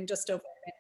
in just over a minute.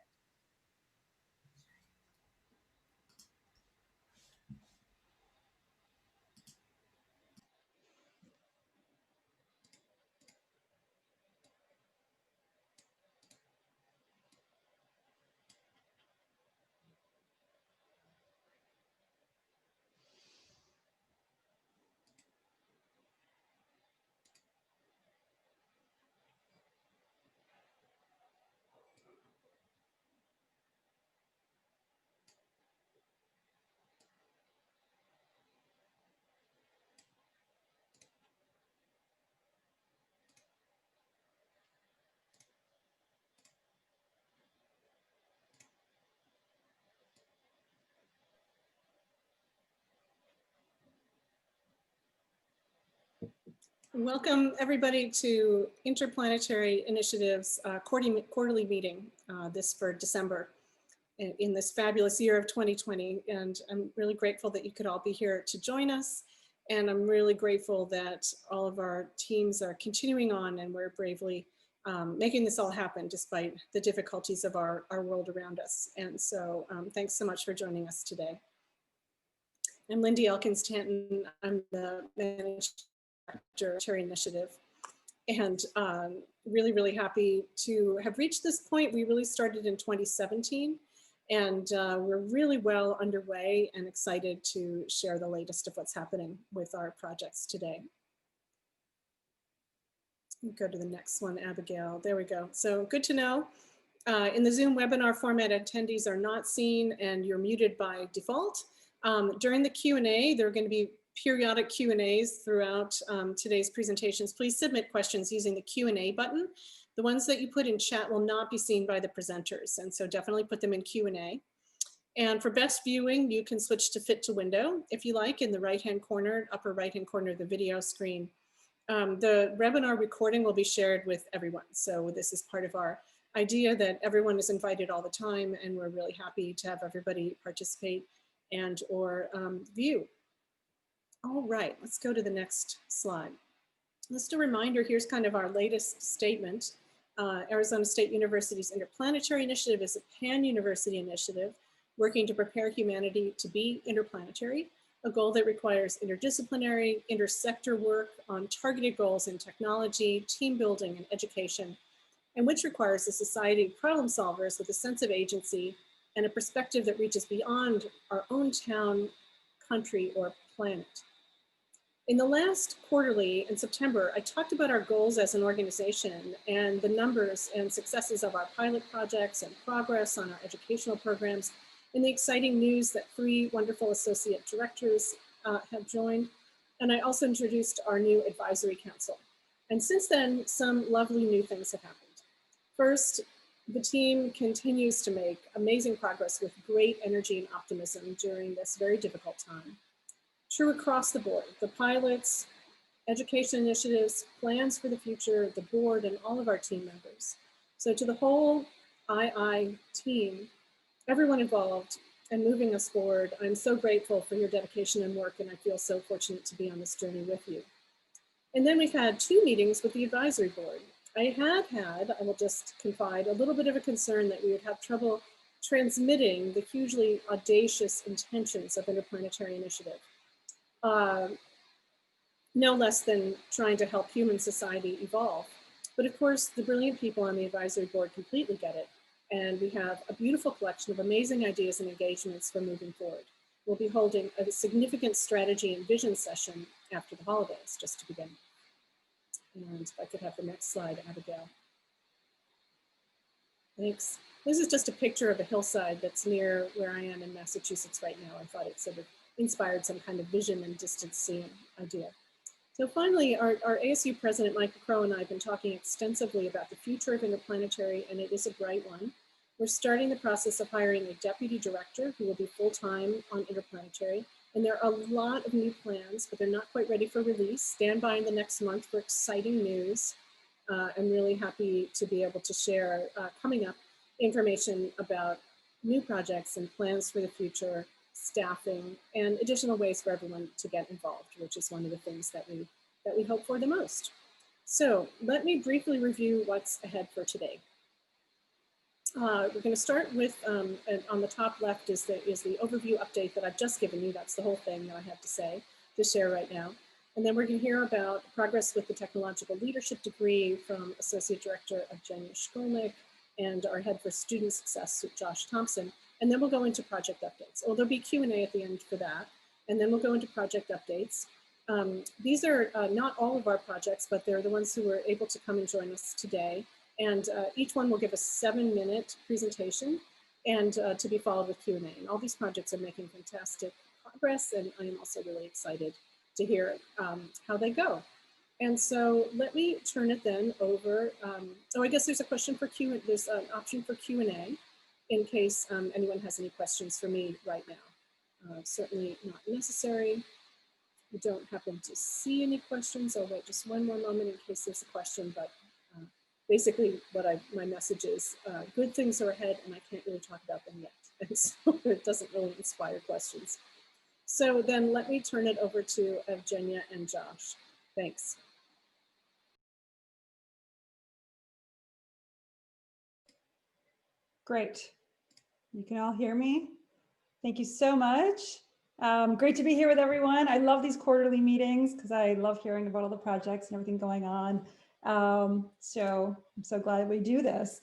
Welcome everybody to Interplanetary Initiative's quarterly meeting, this for December in this fabulous year of 2020. And I'm really grateful that you could all be here to join us. And I'm really grateful that all of our teams are continuing on and we're bravely making this all happen despite the difficulties of our world around us. And so thanks so much for joining us today. I'm Lindy Elkins-Tanton. I'm the Managing Director Initiative, and really, really happy to have reached this point. We really started in 2017, and we're really well underway and excited to share the latest of what's happening with our projects today. Go to the next one, Abigail. There we go. So good to know. In the Zoom webinar format, attendees are not seen and you're muted by default. During the Q&A, there are going to be periodic Q&As throughout today's presentations. Please submit questions using the Q&A button. The ones that you put in chat will not be seen by the presenters, and so definitely put them in Q&A. And for best viewing, you can switch to fit to window if you like in the right-hand corner, upper right-hand corner of the video screen. The webinar recording will be shared with everyone. So this is part of our idea that everyone is invited all the time, and we're really happy to have everybody participate and or view. All right, let's go to the next slide. Just a reminder, here's kind of our latest statement. Arizona State University's Interplanetary Initiative is a pan-university initiative working to prepare humanity to be interplanetary, a goal that requires interdisciplinary, intersector work on targeted goals in technology, team building, and education, and which requires a society of problem solvers with a sense of agency and a perspective that reaches beyond our own town, country, or planet. In the last quarterly in September, I talked about our goals as an organization and the numbers and successes of our pilot projects and progress on our educational programs, and the exciting news that 3 wonderful associate directors have joined. And I also introduced our new advisory council. And since then, some lovely new things have happened. First, the team continues to make amazing progress with great energy and optimism during this very difficult time. True across the board, the pilots, education initiatives, plans for the future, the board, and all of our team members. So to the whole II team, everyone involved and moving us forward, I'm so grateful for your dedication and work, and I feel so fortunate to be on this journey with you. And then we've had 2 meetings with the advisory board. I will just confide, a little bit of a concern that we would have trouble transmitting the hugely audacious intentions of Interplanetary Initiative. No less than trying to help human society evolve. But of course, the brilliant people on the advisory board completely get it. And we have a beautiful collection of amazing ideas and engagements for moving forward. We'll be holding a significant strategy and vision session after the holidays, just to begin. And if I could have the next slide, Abigail. Thanks. This is just a picture of a hillside that's near where I am in Massachusetts right now. I thought it sort of inspired some kind of vision and distance seeing idea. So finally, our ASU president, Michael Crow, and I have been talking extensively about the future of Interplanetary, and it is a bright one. We're starting the process of hiring a deputy director who will be full-time on Interplanetary. And there are a lot of new plans, but they're not quite ready for release. Stand by in the next month for exciting news. I'm really happy to be able to share coming up information about new projects and plans for the future, staffing, and additional ways for everyone to get involved, which is one of the things that we hope for the most. So let me briefly review what's ahead for today. We're going to start with, on the top left is the overview update that I've just given you. That's the whole thing that I have to say, to share right now. And then we're going to hear about progress with the technological leadership degree from Associate Director Evgenia Shkolnik and our head for student success, Josh Thompson. And then we'll go into project updates. Oh, there'll be Q&A at the end for that. And then we'll go into project updates. These are not all of our projects, but they're the ones who were able to come and join us today. And each one will give a 7-minute presentation and to be followed with Q&A. And all these projects are making fantastic progress, and I am also really excited to hear how they go. And so let me turn it then over. Oh, I guess there's a question for there's an option for Q&A in case anyone has any questions for me right now. Certainly not necessary. I don't happen to see any questions. I'll wait just one more moment in case there's a question, but basically my message is good things are ahead and I can't really talk about them yet. And so it doesn't really inspire questions. So then let me turn it over to Evgenia and Josh. Thanks. Great. You can all hear me? Thank you so much. Great to be here with everyone. I love these quarterly meetings because I love hearing about all the projects and everything going on. So I'm so glad we do this.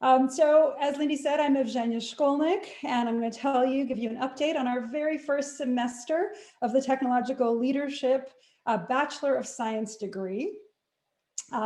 So as Lindy said, I'm Evgenia Shkolnik, and I'm going to give you an update on our very first semester of the Technological Leadership Bachelor of Science degree.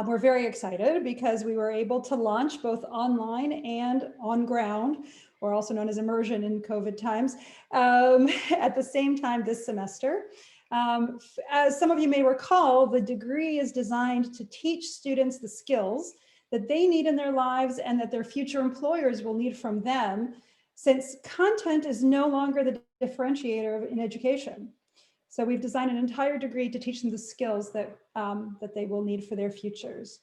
We're very excited because we were able to launch both online and on ground, or also known as immersion in COVID times, at the same time this semester. As some of you may recall, the degree is designed to teach students the skills that they need in their lives and that their future employers will need from them, since content is no longer the differentiator in education. So we've designed an entire degree to teach them the skills that, that they will need for their futures.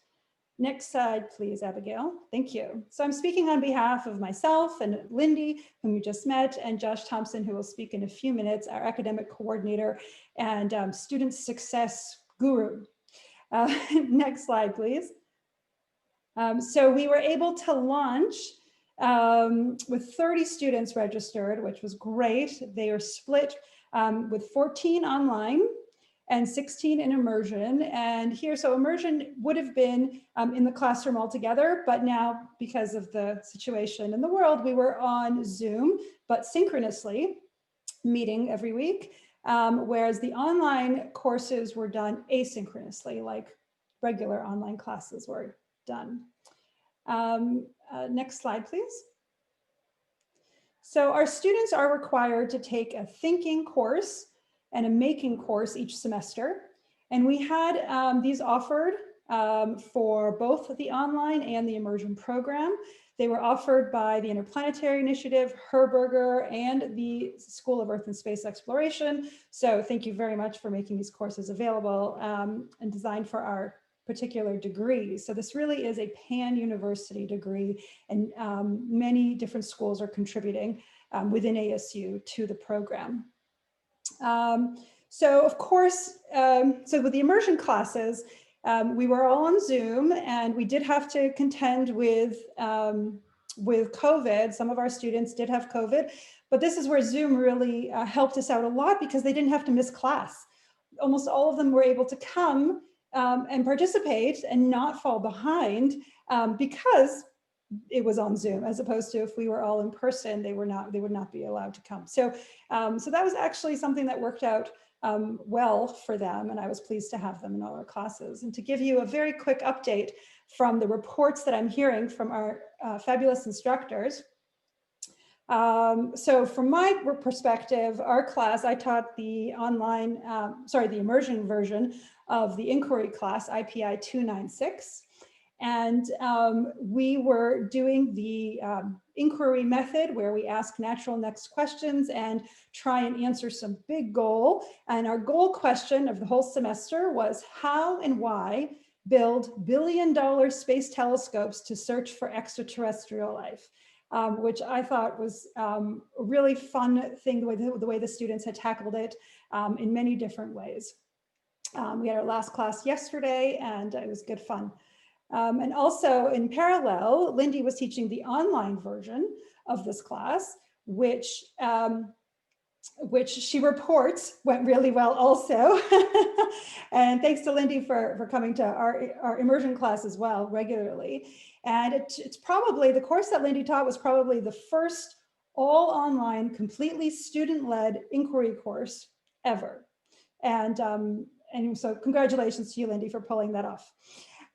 Next slide, please, Abigail. Thank you. So I'm speaking on behalf of myself and Lindy, whom you just met, and Josh Thompson, who will speak in a few minutes, our academic coordinator and student success guru. Next slide, please. So we were able to launch with 30 students registered, which was great. They are split with 14 online and 16 in immersion. And here, so immersion would have been in the classroom altogether, but now because of the situation in the world, we were on Zoom, but synchronously meeting every week, whereas the online courses were done asynchronously, like regular online classes were done. Next slide, please. So our students are required to take a thinking course and a making course each semester. And we had these offered for both the online and the immersion program. They were offered by the Interplanetary Initiative, Herberger, and the School of Earth and Space Exploration. So thank you very much for making these courses available and designed for our particular degrees. So this really is a pan-university degree, and many different schools are contributing within ASU to the program. So of course, so with the immersion classes, we were all on Zoom, and we did have to contend with COVID. Some of our students did have COVID, but this is where Zoom really helped us out a lot because they didn't have to miss class. Almost all of them were able to come and participate and not fall behind because it was on Zoom, as opposed to if we were all in person, they would not be allowed to come. So, so that was actually something that worked out well for them, and I was pleased to have them in all our classes. And to give you a very quick update from the reports that I'm hearing from our fabulous instructors. So from my perspective, our class, I taught the online, the immersion version of the inquiry class, IPI 296. And we were doing the inquiry method where we ask natural next questions and try and answer some big goal. And our goal question of the whole semester was how and why build billion-dollar space telescopes to search for extraterrestrial life, which I thought was a really fun thing, the way the students had tackled it in many different ways. We had our last class yesterday, and it was good fun. And also in parallel, Lindy was teaching the online version of this class, which she reports went really well also. And thanks to Lindy for coming to our immersion class as well regularly. And it's probably, the course that Lindy taught was probably the first all online, completely student-led inquiry course ever. And so congratulations to you, Lindy, for pulling that off.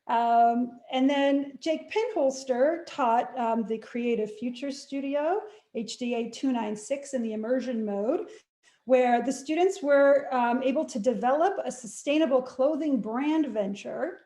And then Jake Pinholster taught the Creative Future Studio, HDA 296 in the immersion mode, where the students were able to develop a sustainable clothing brand venture.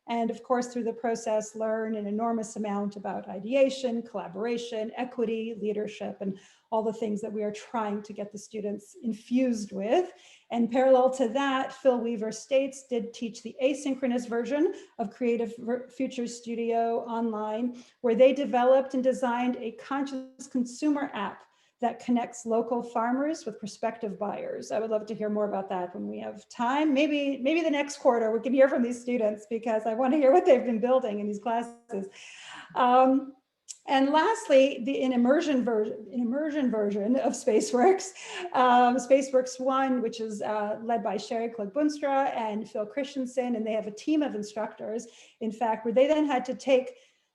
And of course, through the process, learn an enormous amount about ideation, collaboration, equity, leadership, and all the things that we are trying to get the students infused with. And parallel to that, Phil Weaver States did teach the asynchronous version of Creative Future Studio online, where they developed and designed a conscious consumer app that connects local farmers with prospective buyers. I would love to hear more about that when we have time. Maybe the next quarter we can hear from these students, because I want to hear what they've been building in these classes. And lastly, an immersion version of SpaceWorks, SpaceWorks 1, which is led by Sherry Klug-Bunstra and Phil Christensen, and they have a team of instructors, in fact, where they then had to take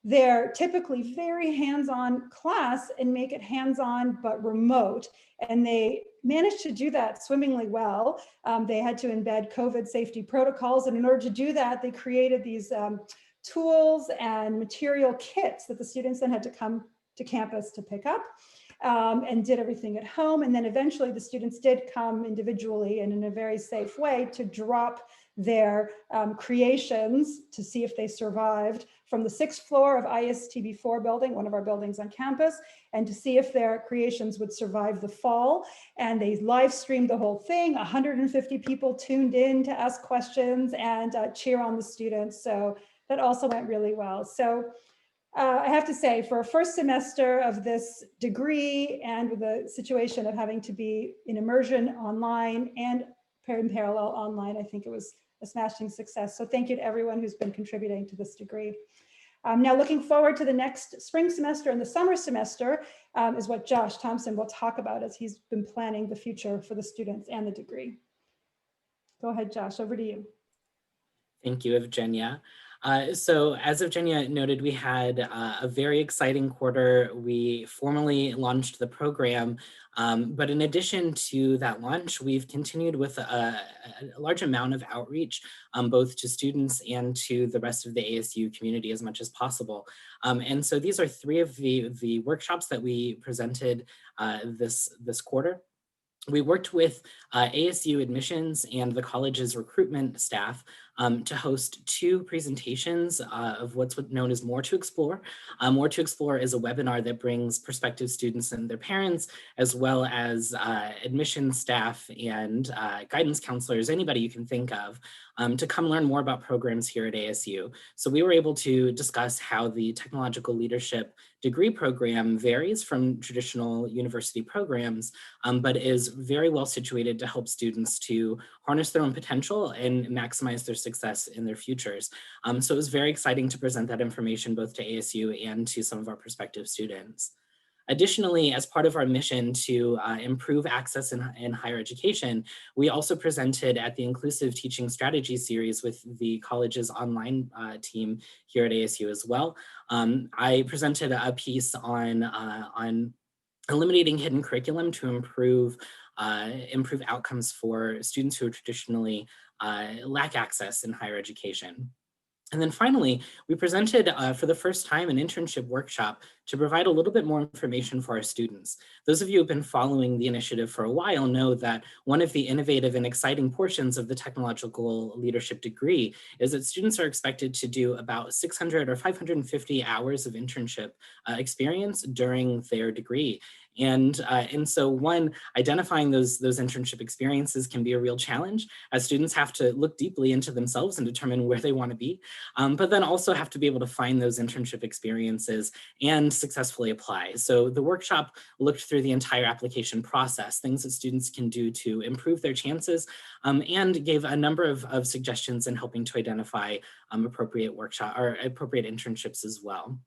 their typically very hands-on class and make it hands-on but remote. And they managed to do that swimmingly well. They had to embed COVID safety protocols. And in order to do that, they created these tools and material kits that the students then had to come to campus to pick up, and did everything at home. And then eventually the students did come individually and in a very safe way to drop their creations to see if they survived from the 6th floor of ISTB4 building, one of our buildings on campus, and to see if their creations would survive the fall. And they live streamed the whole thing. 150 people tuned in to ask questions and cheer on the students. So that also went really well. So I have to say, for a first semester of this degree and with the situation of having to be in immersion online and in parallel online, I think it was a smashing success. So thank you to everyone who's been contributing to this degree. Now looking forward to the next spring semester and the summer semester is what Josh Thompson will talk about, as he's been planning the future for the students and the degree. Go ahead, Josh, over to you. Thank you, Evgenia. So as Evgenia noted, we had a very exciting quarter. We formally launched the program, but in addition to that launch, we've continued with a large amount of outreach, both to students and to the rest of the ASU community as much as possible. And so these are three of the workshops that we presented this quarter. We worked with ASU admissions and the college's recruitment staff to host 2 presentations of what's known as More to Explore. More to Explore is a webinar that brings prospective students and their parents, as well as admissions staff and guidance counselors, anybody you can think of, to come learn more about programs here at ASU. So we were able to discuss how the technological leadership degree program varies from traditional university programs, but is very well situated to help students to harness their own potential and maximize their success in their futures. So it was very exciting to present that information both to ASU and to some of our prospective students. Additionally, as part of our mission to improve access in higher education, we also presented at the Inclusive Teaching Strategy Series with the college's online team here at ASU as well. I presented a piece on eliminating hidden curriculum to improve outcomes for students who traditionally lack access in higher education. And then finally, we presented for the first time an internship workshop to provide a little bit more information for our students. Those of you who've been following the initiative for a while know that one of the innovative and exciting portions of the technological leadership degree is that students are expected to do about 600 or 550 hours of internship experience during their degree. And so identifying those internship experiences can be a real challenge, as students have to look deeply into themselves and determine where they want to be, but then also have to be able to find those internship experiences and successfully apply. So the workshop looked through the entire application process, things that students can do to improve their chances, and gave a number of suggestions in helping to identify appropriate workshop or appropriate internships as well.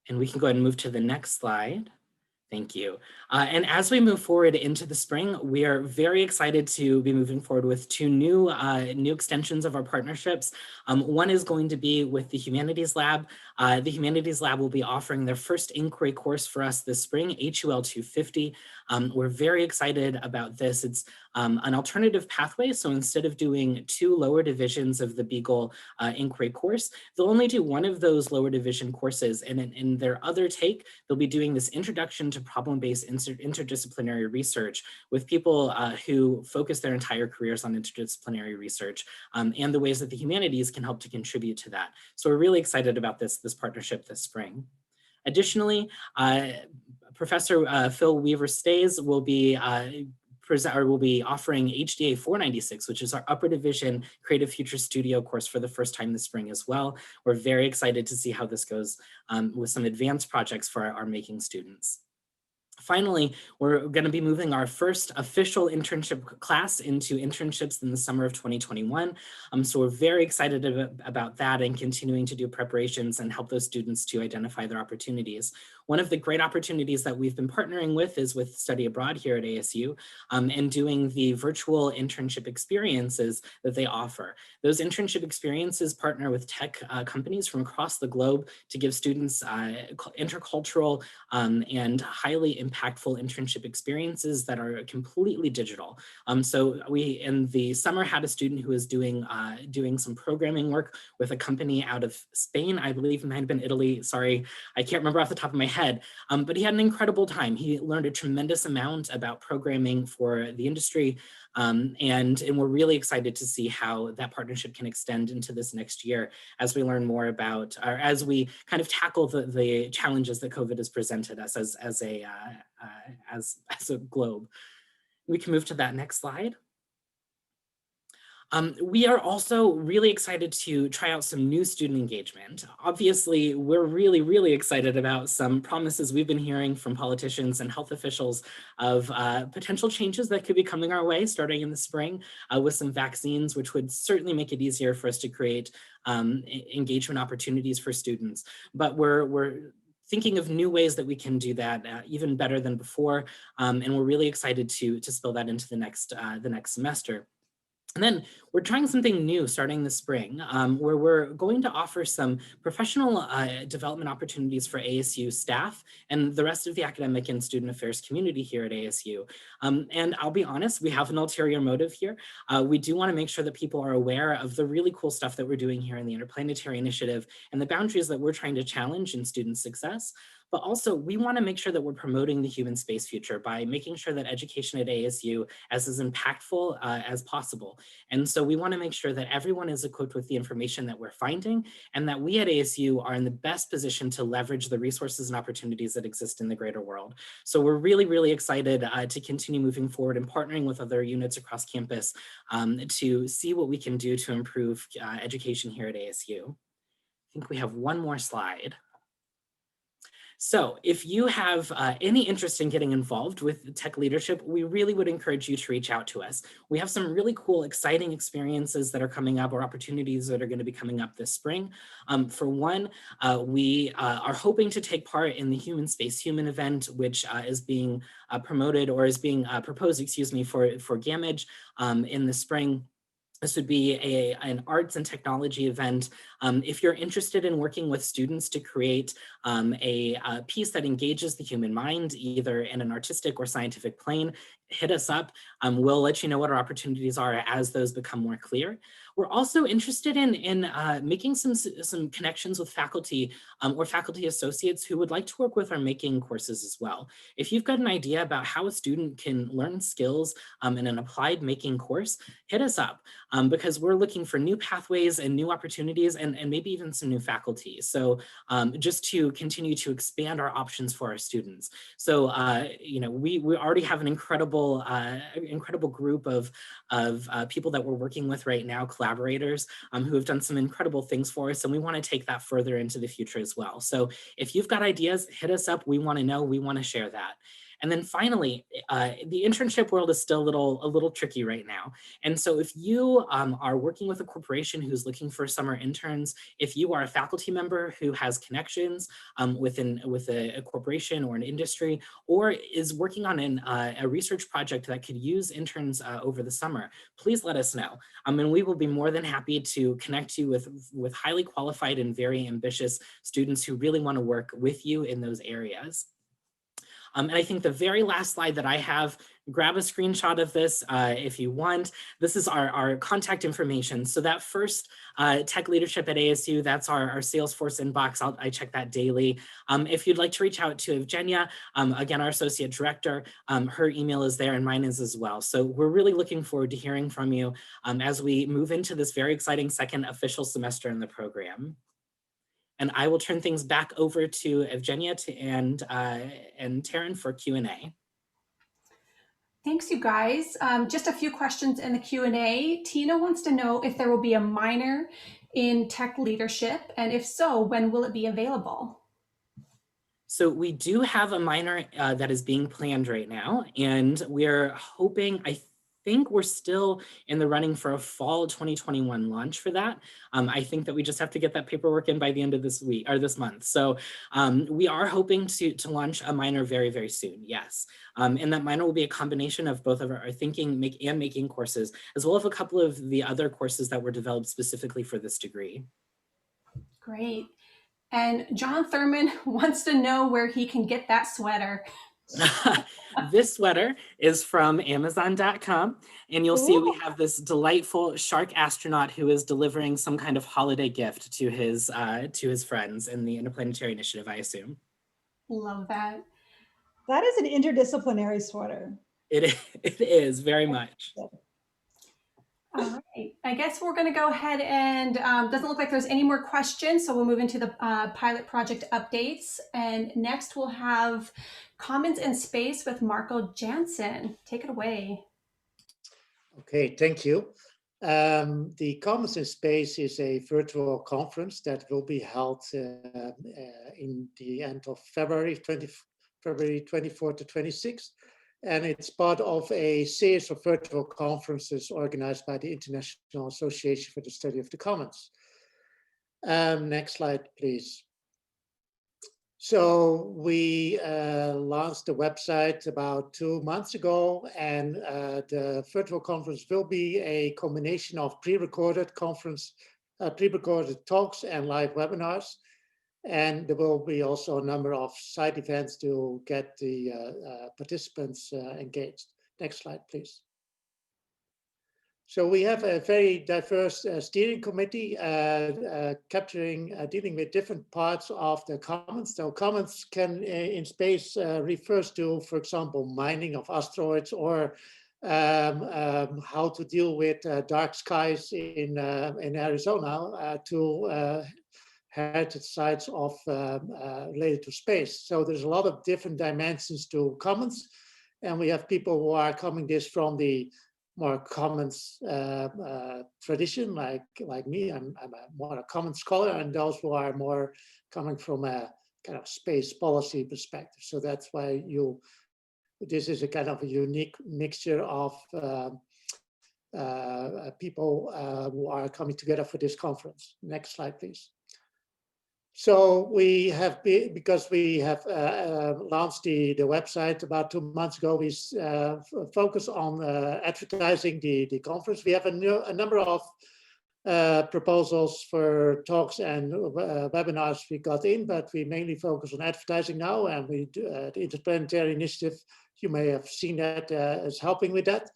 And we can go ahead and move to the next slide. Thank you. And as we move forward into the spring, we are very excited to be moving forward with two new extensions of our partnerships. One is going to be with the Humanities Lab. The Humanities Lab will be offering their first inquiry course for us this spring, HUL 250. We're very excited about this. It's an alternative pathway. So instead of doing 2 lower divisions of the Beagle inquiry course, they'll only do one of those lower division courses. And in their other take, they'll be doing this introduction to problem-based interdisciplinary research with people who focus their entire careers on interdisciplinary research, and the ways that the humanities can help to contribute to that. So we're really excited about this partnership this spring. Additionally, Professor Phil Weaver-Stays will be will be offering HDA 496, which is our upper division Creative Future Studio course for the first time this spring as well. We're very excited to see how this goes with some advanced projects for our making students. Finally, we're going to be moving our first official internship class into internships in the summer of 2021. So we're very excited about that and continuing to do preparations and help those students to identify their opportunities. One of the great opportunities that we've been partnering with is with Study Abroad here at ASU, and doing the virtual internship experiences that they offer. Those internship experiences partner with tech companies from across the globe to give students intercultural and highly impactful internship experiences that are completely digital. So we in the summer had a student who was doing some programming work with a company out of Spain. I believe it might have been Italy. Sorry, I can't remember off the top of my head, but he had an incredible time. He learned a tremendous amount about programming for the industry, and we're really excited to see how that partnership can extend into this next year as we learn more about, or as we kind of tackle the challenges that COVID has presented us as a globe. We can move to that next slide. We are also really excited to try out some new student engagement. Obviously, we're really, really excited about some promises we've been hearing from politicians and health officials of potential changes that could be coming our way starting in the spring with some vaccines, which would certainly make it easier for us to create engagement opportunities for students. But we're thinking of new ways that we can do that even better than before, and we're really excited to spill that into the next semester. And then we're trying something new starting this spring, where we're going to offer some professional development opportunities for ASU staff and the rest of the academic and student affairs community here at ASU. And I'll be honest, we have an ulterior motive here. We do want to make sure that people are aware of the really cool stuff that we're doing here in the Interplanetary Initiative and the boundaries that we're trying to challenge in student success. But also, we want to make sure that we're promoting the human space future by making sure that education at ASU is impactful as possible. And so we want to make sure that everyone is equipped with the information that we're finding, and that we at ASU are in the best position to leverage the resources and opportunities that exist in the greater world. So we're really, really excited to continue moving forward and partnering with other units across campus to see what we can do to improve education here at ASU. I think we have one more slide. So if you have any interest in getting involved with tech leadership, we really would encourage you to reach out to us. We have some really cool, exciting experiences that are coming up, or opportunities that are going to be coming up this spring. For one, we are hoping to take part in the Human Space Human event, which is being promoted, or is being proposed, excuse me, for GAMAGE in the spring. This would be an arts and technology event. If you're interested in working with students to create a piece that engages the human mind, either in an artistic or scientific plane, hit us up. We'll let you know what our opportunities are as those become more clear. We're also interested in making some connections with faculty or faculty associates who would like to work with our making courses as well. If you've got an idea about how a student can learn skills in an applied making course, hit us up because we're looking for new pathways and new opportunities and maybe even some new faculty. So just to continue to expand our options for our students. So, you know, we already have an incredible group of people that we're working with right now, collaborators who have done some incredible things for us. And we want to take that further into the future as well. So if you've got ideas, hit us up. We want to know, we want to share that. And then finally, the internship world is still a little tricky right now. And so if you are working with a corporation who's looking for summer interns, if you are a faculty member who has connections with a corporation or an industry, or is working on a research project that could use interns over the summer, please let us know. And we will be more than happy to connect you with highly qualified and very ambitious students who really want to work with you in those areas. And I think the very last slide that I have, grab a screenshot of this if you want. This is our contact information. So that first tech leadership at ASU, that's our Salesforce inbox. I check that daily. If you'd like to reach out to Evgenia, again, our associate director, her email is there and mine is as well. So we're really looking forward to hearing from you as we move into this very exciting second official semester in the program. And I will turn things back over to Evgenia and Taryn for Q&A. Thanks, you guys. Just a few questions in the Q&A. Tina wants to know if there will be a minor in tech leadership, and if so, when will it be available? So we do have a minor that is being planned right now, and we're hoping, I think we're still in the running for a fall 2021 launch for that. I think that we just have to get that paperwork in by the end of this week or this month. So we are hoping to launch a minor very, very soon, yes. And that minor will be a combination of both of our thinking and making courses, as well as a couple of the other courses that were developed specifically for this degree. Great. And John Thurman wants to know where he can get that sweater. This sweater is from Amazon.com, and you'll see we have this delightful shark astronaut who is delivering some kind of holiday gift to his friends in the Interplanetary Initiative, I assume. Love that. That is an interdisciplinary sweater. It is very much. All right, I guess we're going to go ahead and doesn't look like there's any more questions, so we'll move into the pilot project updates. And next we'll have Commons in Space with Marco Jansen. Take it away. Okay, thank you. The Commons in Space is a virtual conference that will be held in the end of February 24 to 26. And it's part of a series of virtual conferences organized by the International Association for the Study of the Commons. Next slide, please. So we launched the website about 2 months ago, and the virtual conference will be a combination of pre-recorded talks and live webinars. And there will be also a number of side events to get the participants engaged. Next slide, please. So we have a very diverse steering committee dealing with different parts of the Commons. So Commons can in space refers to, for example, mining of asteroids, or how to deal with dark skies in Arizona to heritage sites of related to space. So there's a lot of different dimensions to Commons, and we have people who are coming this from the more Commons tradition, like me. I'm more a Commons scholar, and those who are more coming from a kind of space policy perspective. So that's why this is a kind of a unique mixture of people who are coming together for this conference. Next slide, please. So we have, because we have launched the website about 2 months ago, we focus on advertising the conference. We have a number of proposals for talks and webinars we got in, but we mainly focus on advertising now. And we do, the Interplanetary Initiative, you may have seen that, is helping with that.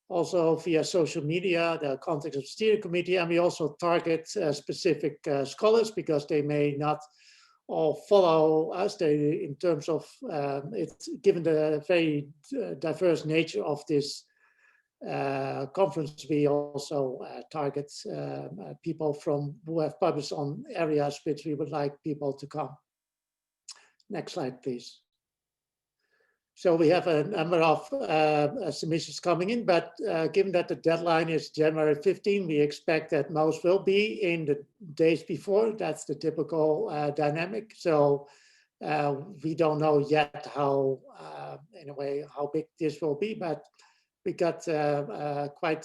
also via social media, the context of the steering committee, and we also target specific scholars because they may not all follow us. They, in terms of it's given the very diverse nature of this conference, we also target people from who have published on areas which we would like people to come. Next slide, please. So we have a number of submissions coming in, but given that the deadline is January 15, we expect that most will be in the days before. That's the typical dynamic. So we don't know yet how, in a way, how big this will be, but we got quite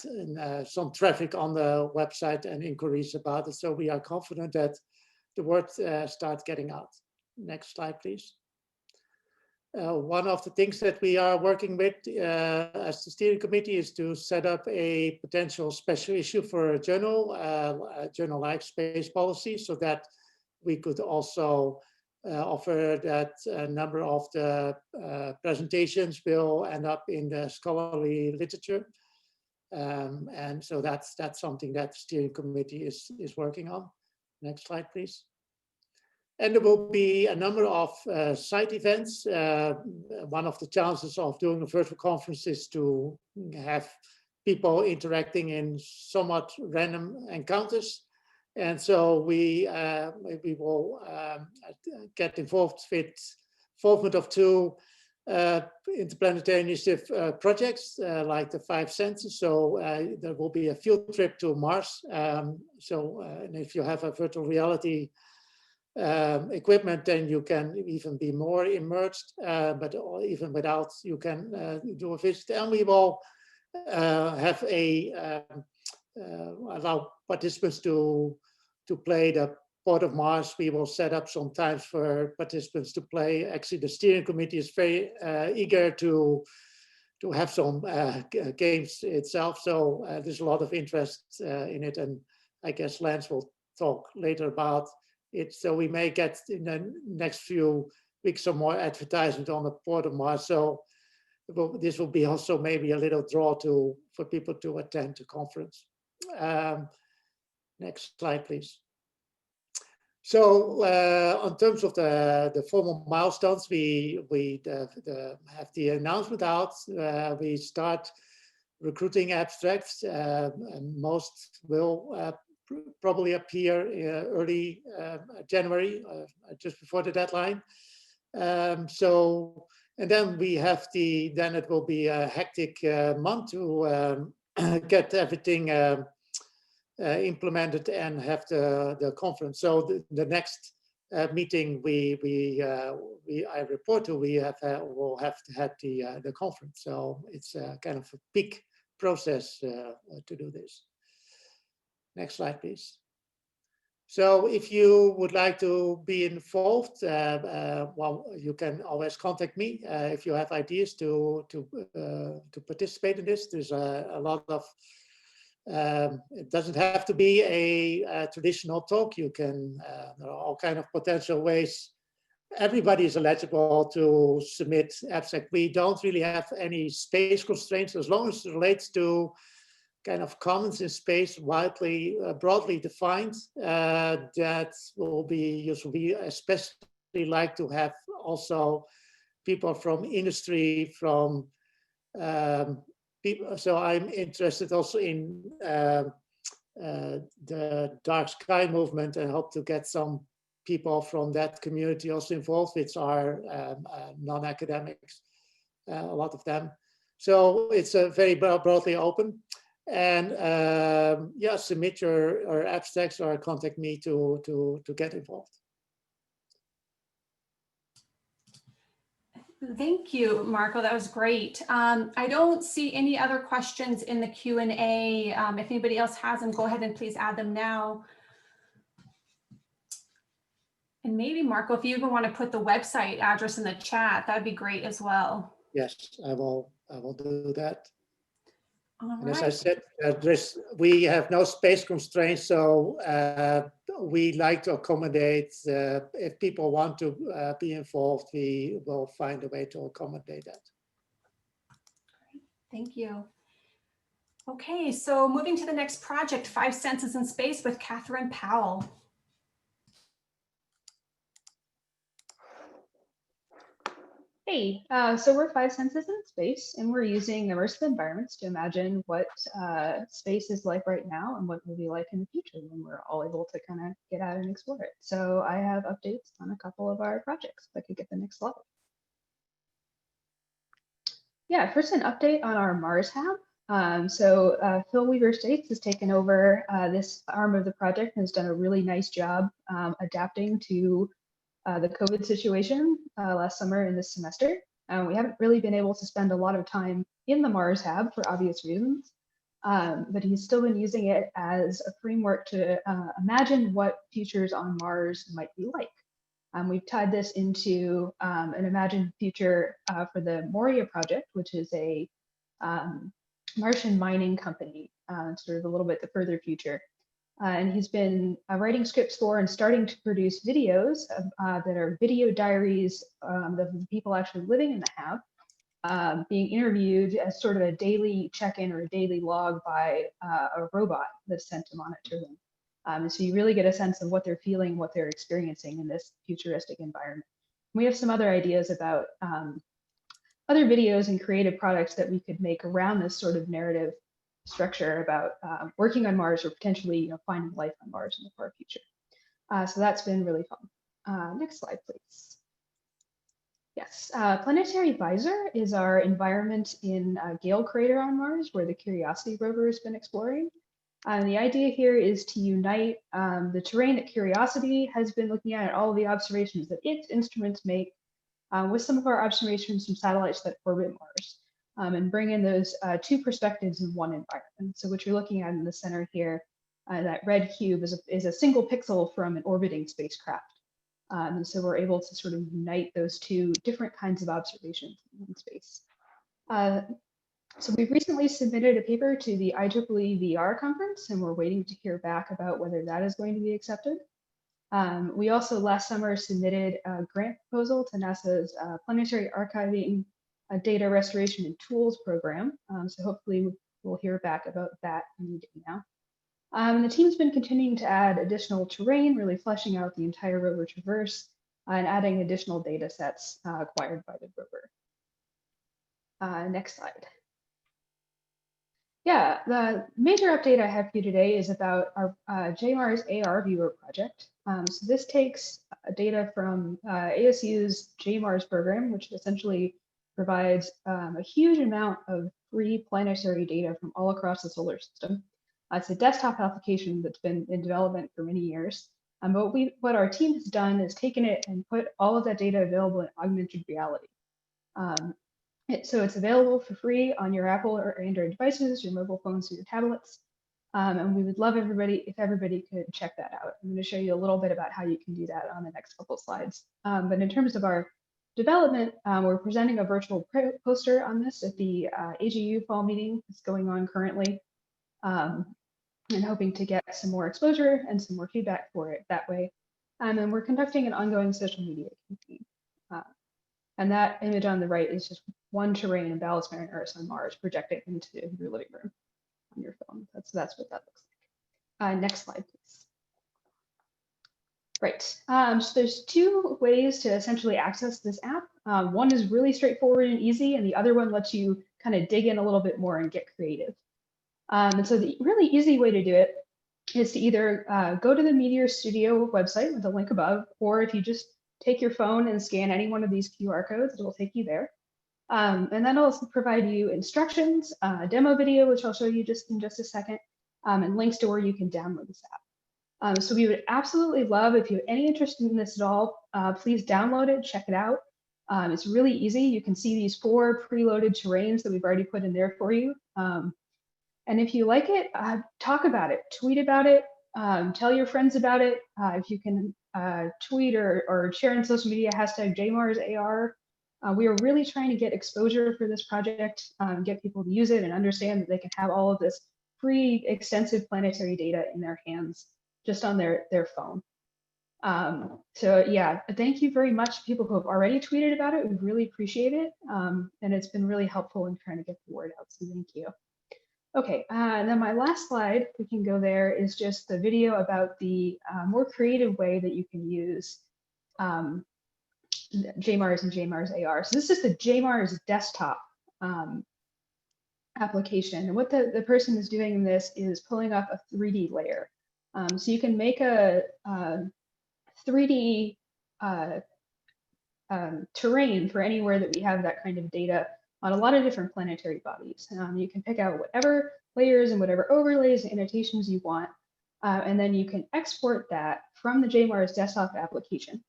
some traffic on the website and inquiries about it. So we are confident that the word starts getting out. Next slide, please. One of the things that we are working with as the steering committee is to set up a potential special issue for a journal like Space Policy, so that we could also offer that a number of the presentations will end up in the scholarly literature. And so that's something that the steering committee is working on. Next slide, please. And there will be a number of side events. One of the challenges of doing a virtual conference is to have people interacting in somewhat random encounters. And so we will get involved with involvement of two Interplanetary Initiative projects, like the 5 senses. So there will be a field trip to Mars. And if you have a virtual reality equipment, then you can even be more immersed, but even without, you can do a visit. And we will have allow participants to play the Port of Mars. We will set up some times for participants to play. Actually, the steering committee is very eager to have some games itself. So there's a lot of interest in it, and I guess Lance will talk later about it. So we may get in the next few weeks some more advertisement on the Port of Mars. So this will be also maybe a little draw for people to attend the conference. Next slide, please. So in terms of the formal milestones, we have the announcement out. We start recruiting abstracts, and most will probably appear early January, just before the deadline. And then we have then it will be a hectic month to get everything implemented and have the conference. So the next meeting I report to, will have to have the conference. So it's kind of a peak process to do this. Next slide, please. So if you would like to be involved, well, you can always contact me if you have ideas to participate in this. There's a lot of, it doesn't have to be a traditional talk. You can, there are all kinds of potential ways. Everybody is eligible to submit abstract. We don't really have any space constraints as long as it relates to kind of commons in space, widely, broadly defined. That will be useful. We especially like to have also people from industry, from people. So I'm interested also in the dark sky movement, and hope to get some people from that community also involved, which are non-academics, a lot of them. So it's a very broadly open. And yeah, submit your abstracts or contact me to get involved. Thank you, Marco. That was great. I don't see any other questions in the Q&A. If anybody else has them, go ahead and please add them now. And maybe, Marco, if you even want to put the website address in the chat, that'd be great as well. Yes, I will do that. And as I said, we have no space constraints, so we like to accommodate. If people want to be involved, we will find a way to accommodate that. Thank you. Okay, so moving to the next project, 5 Senses in Space with Catherine Powell. Hey, so we're 5 Senses in Space, and we're using immersive environments to imagine what space is like right now and what it will be like in the future when we're all able to kind of get out and explore it. So I have updates on a couple of our projects. If I could get the next slide. Yeah, first an update on our Mars Hab. Phil Weaver States has taken over this arm of the project and has done a really nice job adapting to the COVID situation last summer and this semester. We haven't really been able to spend a lot of time in the Mars Hab for obvious reasons, but he's still been using it as a framework to imagine what futures on Mars might be like. We've tied this into an imagined future for the Moria project, which is a Martian mining company, sort of a little bit the further future. And he's been writing scripts for and starting to produce videos that are video diaries of the people actually living in the Hab, being interviewed as sort of a daily check-in or a daily log by a robot that's sent to monitor them. And so you really get a sense of what they're feeling, what they're experiencing in this futuristic environment. We have some other ideas about other videos and creative products that we could make around this sort of narrative structure about working on Mars or potentially finding life on Mars in the far future. So that's been really fun. Next slide, please. Yes, Planetary Visor is our environment in Gale Crater on Mars, where the Curiosity rover has been exploring. The idea here is to unite the terrain that Curiosity has been looking at, all of the observations that its instruments make, with some of our observations from satellites that orbit Mars. And bring in those two perspectives in one environment. So what you're looking at in the center here, that red cube is a single pixel from an orbiting spacecraft. And so we're able to sort of unite those two different kinds of observations in space. So we've recently submitted a paper to the IEEE VR conference, and we're waiting to hear back about whether that is going to be accepted. We also last summer submitted a grant proposal to NASA's Planetary Archiving Data Restoration and Tools program. So hopefully we'll hear back about that any day now. The team's been continuing to add additional terrain, really fleshing out the entire rover traverse and adding additional data sets acquired by the rover. Next slide. Yeah, the major update I have for you today is about our JMARS AR Viewer project. So this takes data from ASU's JMARS program, which essentially provides a huge amount of free planetary data from all across the solar system. It's a desktop application that's been in development for many years. But what our team has done is taken it and put all of that data available in augmented reality. So it's available for free on your Apple or Android devices, your mobile phones, or your tablets. And we would love if everybody could check that out. I'm going to show you a little bit about how you can do that on the next couple slides. But in terms of our development, we're presenting a virtual poster on this at the AGU fall meeting that's going on currently, and hoping to get some more exposure and some more feedback for it that way. And then we're conducting an ongoing social media campaign. And that image on the right is just one terrain in Valles Marineris on Mars projected into your living room on your phone. That's what that looks like. Next slide, please. Right, so there's two ways to essentially access this app. One is really straightforward and easy, and the other one lets you kind of dig in a little bit more and get creative. And so the really easy way to do it is to either go to the Meteor Studio website with the link above, or if you just take your phone and scan any one of these QR codes, it will take you there. And that'll also provide you instructions, a demo video, which I'll show you in just a second, and links to where you can download this app. So we would absolutely love, if you have any interest in this at all, please download it, check it out. It's really easy. You can see these 4 preloaded terrains that we've already put in there for you. And if you like it, talk about it, tweet about it, tell your friends about it. If you can tweet or share on social media, hashtag JMarsAR. We are really trying to get exposure for this project, get people to use it and understand that they can have all of this free, extensive planetary data in their hands, just on their phone. So yeah, thank you very much to people who have already tweeted about it. We really appreciate it. And it's been really helpful in trying to get the word out, so thank you. Okay, and then my last slide, we can go there, is just the video about the more creative way that you can use JMARS and JMARS AR. So this is the JMARS desktop application. And what the person is doing in this is pulling up a 3D layer. So you can make a 3D terrain for anywhere that we have that kind of data on a lot of different planetary bodies. You can pick out whatever layers and whatever overlays and annotations you want, and then you can export that from the JMARS desktop application.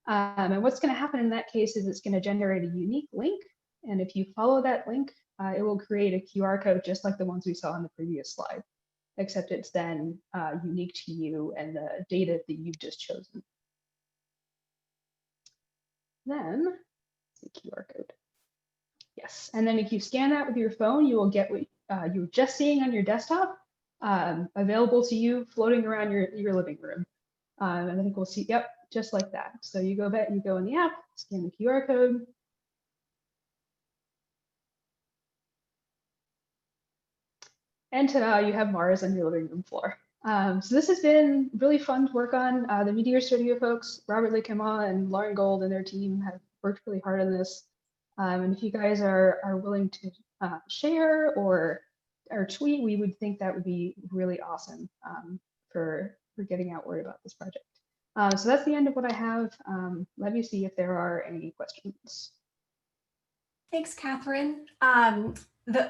And what's going to happen in that case is it's going to generate a unique link, and if you follow that link, it will create a QR code just like the ones we saw on the previous slide, except it's then unique to you and the data that you've just chosen. Then the QR code. Yes, and then if you scan that with your phone, you will get what you were just seeing on your desktop available to you floating around your living room. And I think we'll see, yep, just like that. So you go back, you go in the app, scan the QR code. And ta-da, you have Mars on your living room floor. So this has been really fun to work on. The Meteor Studio folks, Robert Lekema and Lauren Gold and their team have worked really hard on this. And if you guys are willing to share or tweet, we would think that would be really awesome for getting out word about this project. So that's the end of what I have. Let me see if there are any questions. Thanks, Catherine.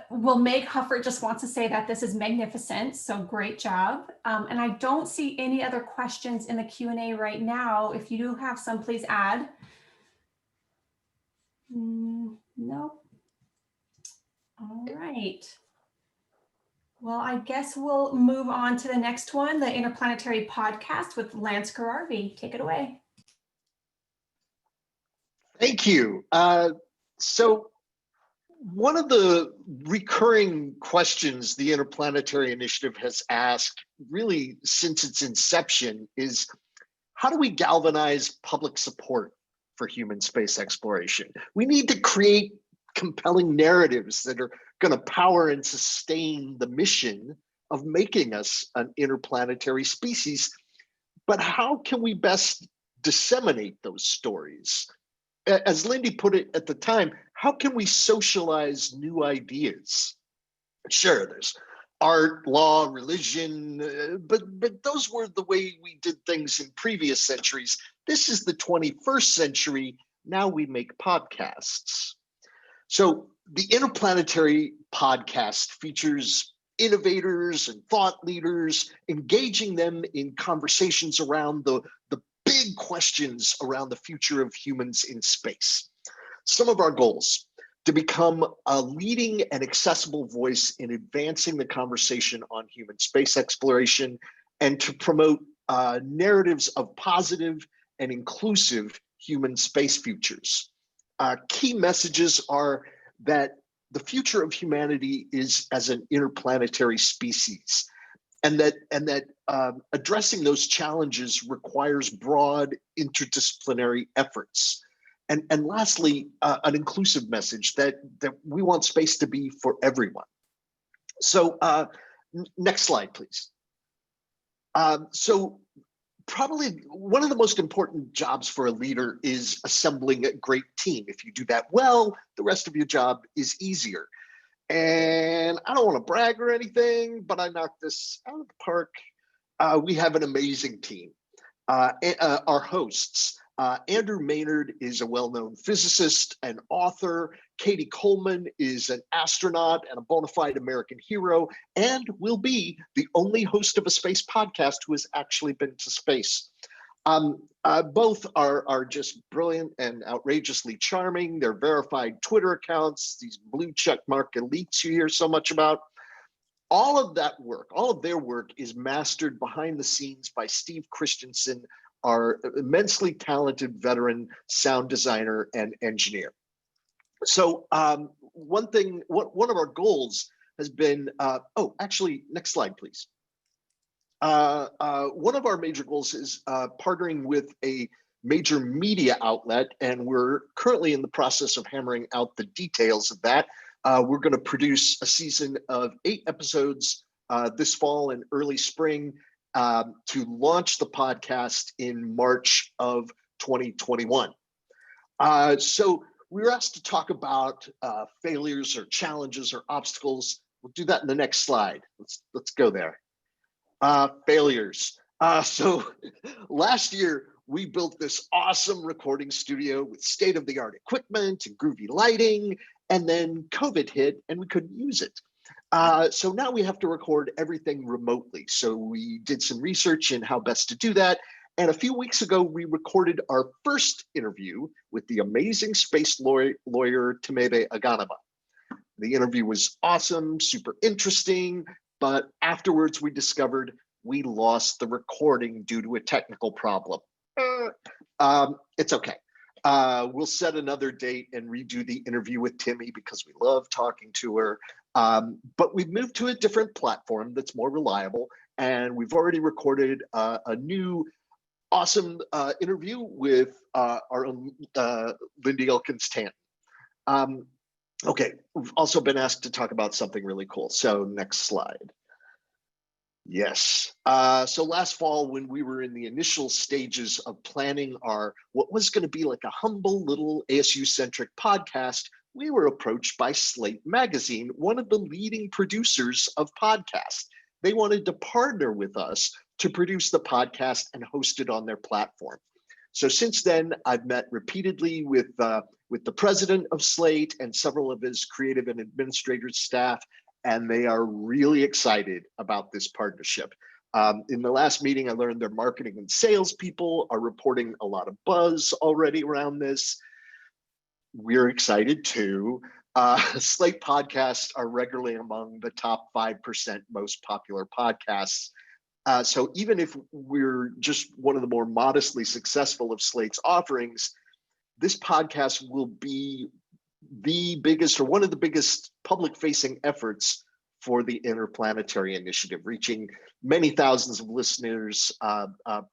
Will Meg Hufford just wants to say that this is magnificent, so great job. And I don't see any other questions in the Q&A right now. If you do have some, please add. No. All right. Well, I guess we'll move on to the next one, the Interplanetary Podcast with Lance Gararvi. Take it away. Thank you. So one of the recurring questions the Interplanetary Initiative has asked really since its inception is, how do we galvanize public support for human space exploration? We need to create compelling narratives that are going to power and sustain the mission of making us an interplanetary species. But how can we best disseminate those stories? As Lindy put it at the time, how can we socialize new ideas? Sure, there's art, law, religion, but those were the way we did things in previous centuries. This is the 21st century. Now we make podcasts. So the Interplanetary Podcast features innovators and thought leaders, engaging them in conversations around the big questions around the future of humans in space. Some of our goals: to become a leading and accessible voice in advancing the conversation on human space exploration, and to promote narratives of positive and inclusive human space futures. Key messages are that the future of humanity is as an interplanetary species, and that addressing those challenges requires broad interdisciplinary efforts. And lastly, an inclusive message that we want space to be for everyone. So next slide, please. So probably one of the most important jobs for a leader is assembling a great team. If you do that well, the rest of your job is easier. And I don't want to brag or anything, but I knocked this out of the park. We have an amazing team. Our hosts, Andrew Maynard is a well-known physicist and author. Katie Coleman is an astronaut and a bona fide American hero, and will be the only host of a space podcast who has actually been to space. Both are just brilliant and outrageously charming. They're verified Twitter accounts, these blue check mark elites you hear so much about. All of that work, all of their work is mastered behind the scenes by Steve Christensen, our immensely talented veteran sound designer and engineer. So one of our goals has been, actually, next slide, please. One of our major goals is partnering with a major media outlet, and we're currently in the process of hammering out the details of that. We're going to produce a season of 8 episodes this fall and early spring to launch the podcast in March of 2021. So we were asked to talk about failures or challenges or obstacles. We'll do that in the next slide. Let's go there. Failures. So last year, we built this awesome recording studio with state-of-the-art equipment and groovy lighting, and then COVID hit and we couldn't use it. So now we have to record everything remotely. So we did some research in how best to do that. And a few weeks ago, we recorded our first interview with the amazing space lawyer, Temebe Aganama. The interview was awesome, super interesting, but afterwards we discovered we lost the recording due to a technical problem. It's okay. We'll set another date and redo the interview with Timmy because we love talking to her. But we've moved to a different platform that's more reliable, and we've already recorded a new awesome interview with our own Lindy Elkins-Tanton. Okay, we've also been asked to talk about something really cool. So next slide. Yes. So last fall, when we were in the initial stages of planning what was going to be like a humble little ASU-centric podcast, we were approached by Slate Magazine, one of the leading producers of podcasts. They wanted to partner with us to produce the podcast and host it on their platform. So since then, I've met repeatedly with the president of Slate and several of his creative and administrative staff, and they are really excited about this partnership. In the last meeting, I learned their marketing and sales people are reporting a lot of buzz already around this. We're excited too. Slate podcasts are regularly among the top 5% most popular podcasts. So even if we're just one of the more modestly successful of Slate's offerings, this podcast will be the biggest or one of the biggest public-facing efforts for the Interplanetary Initiative, reaching many thousands of listeners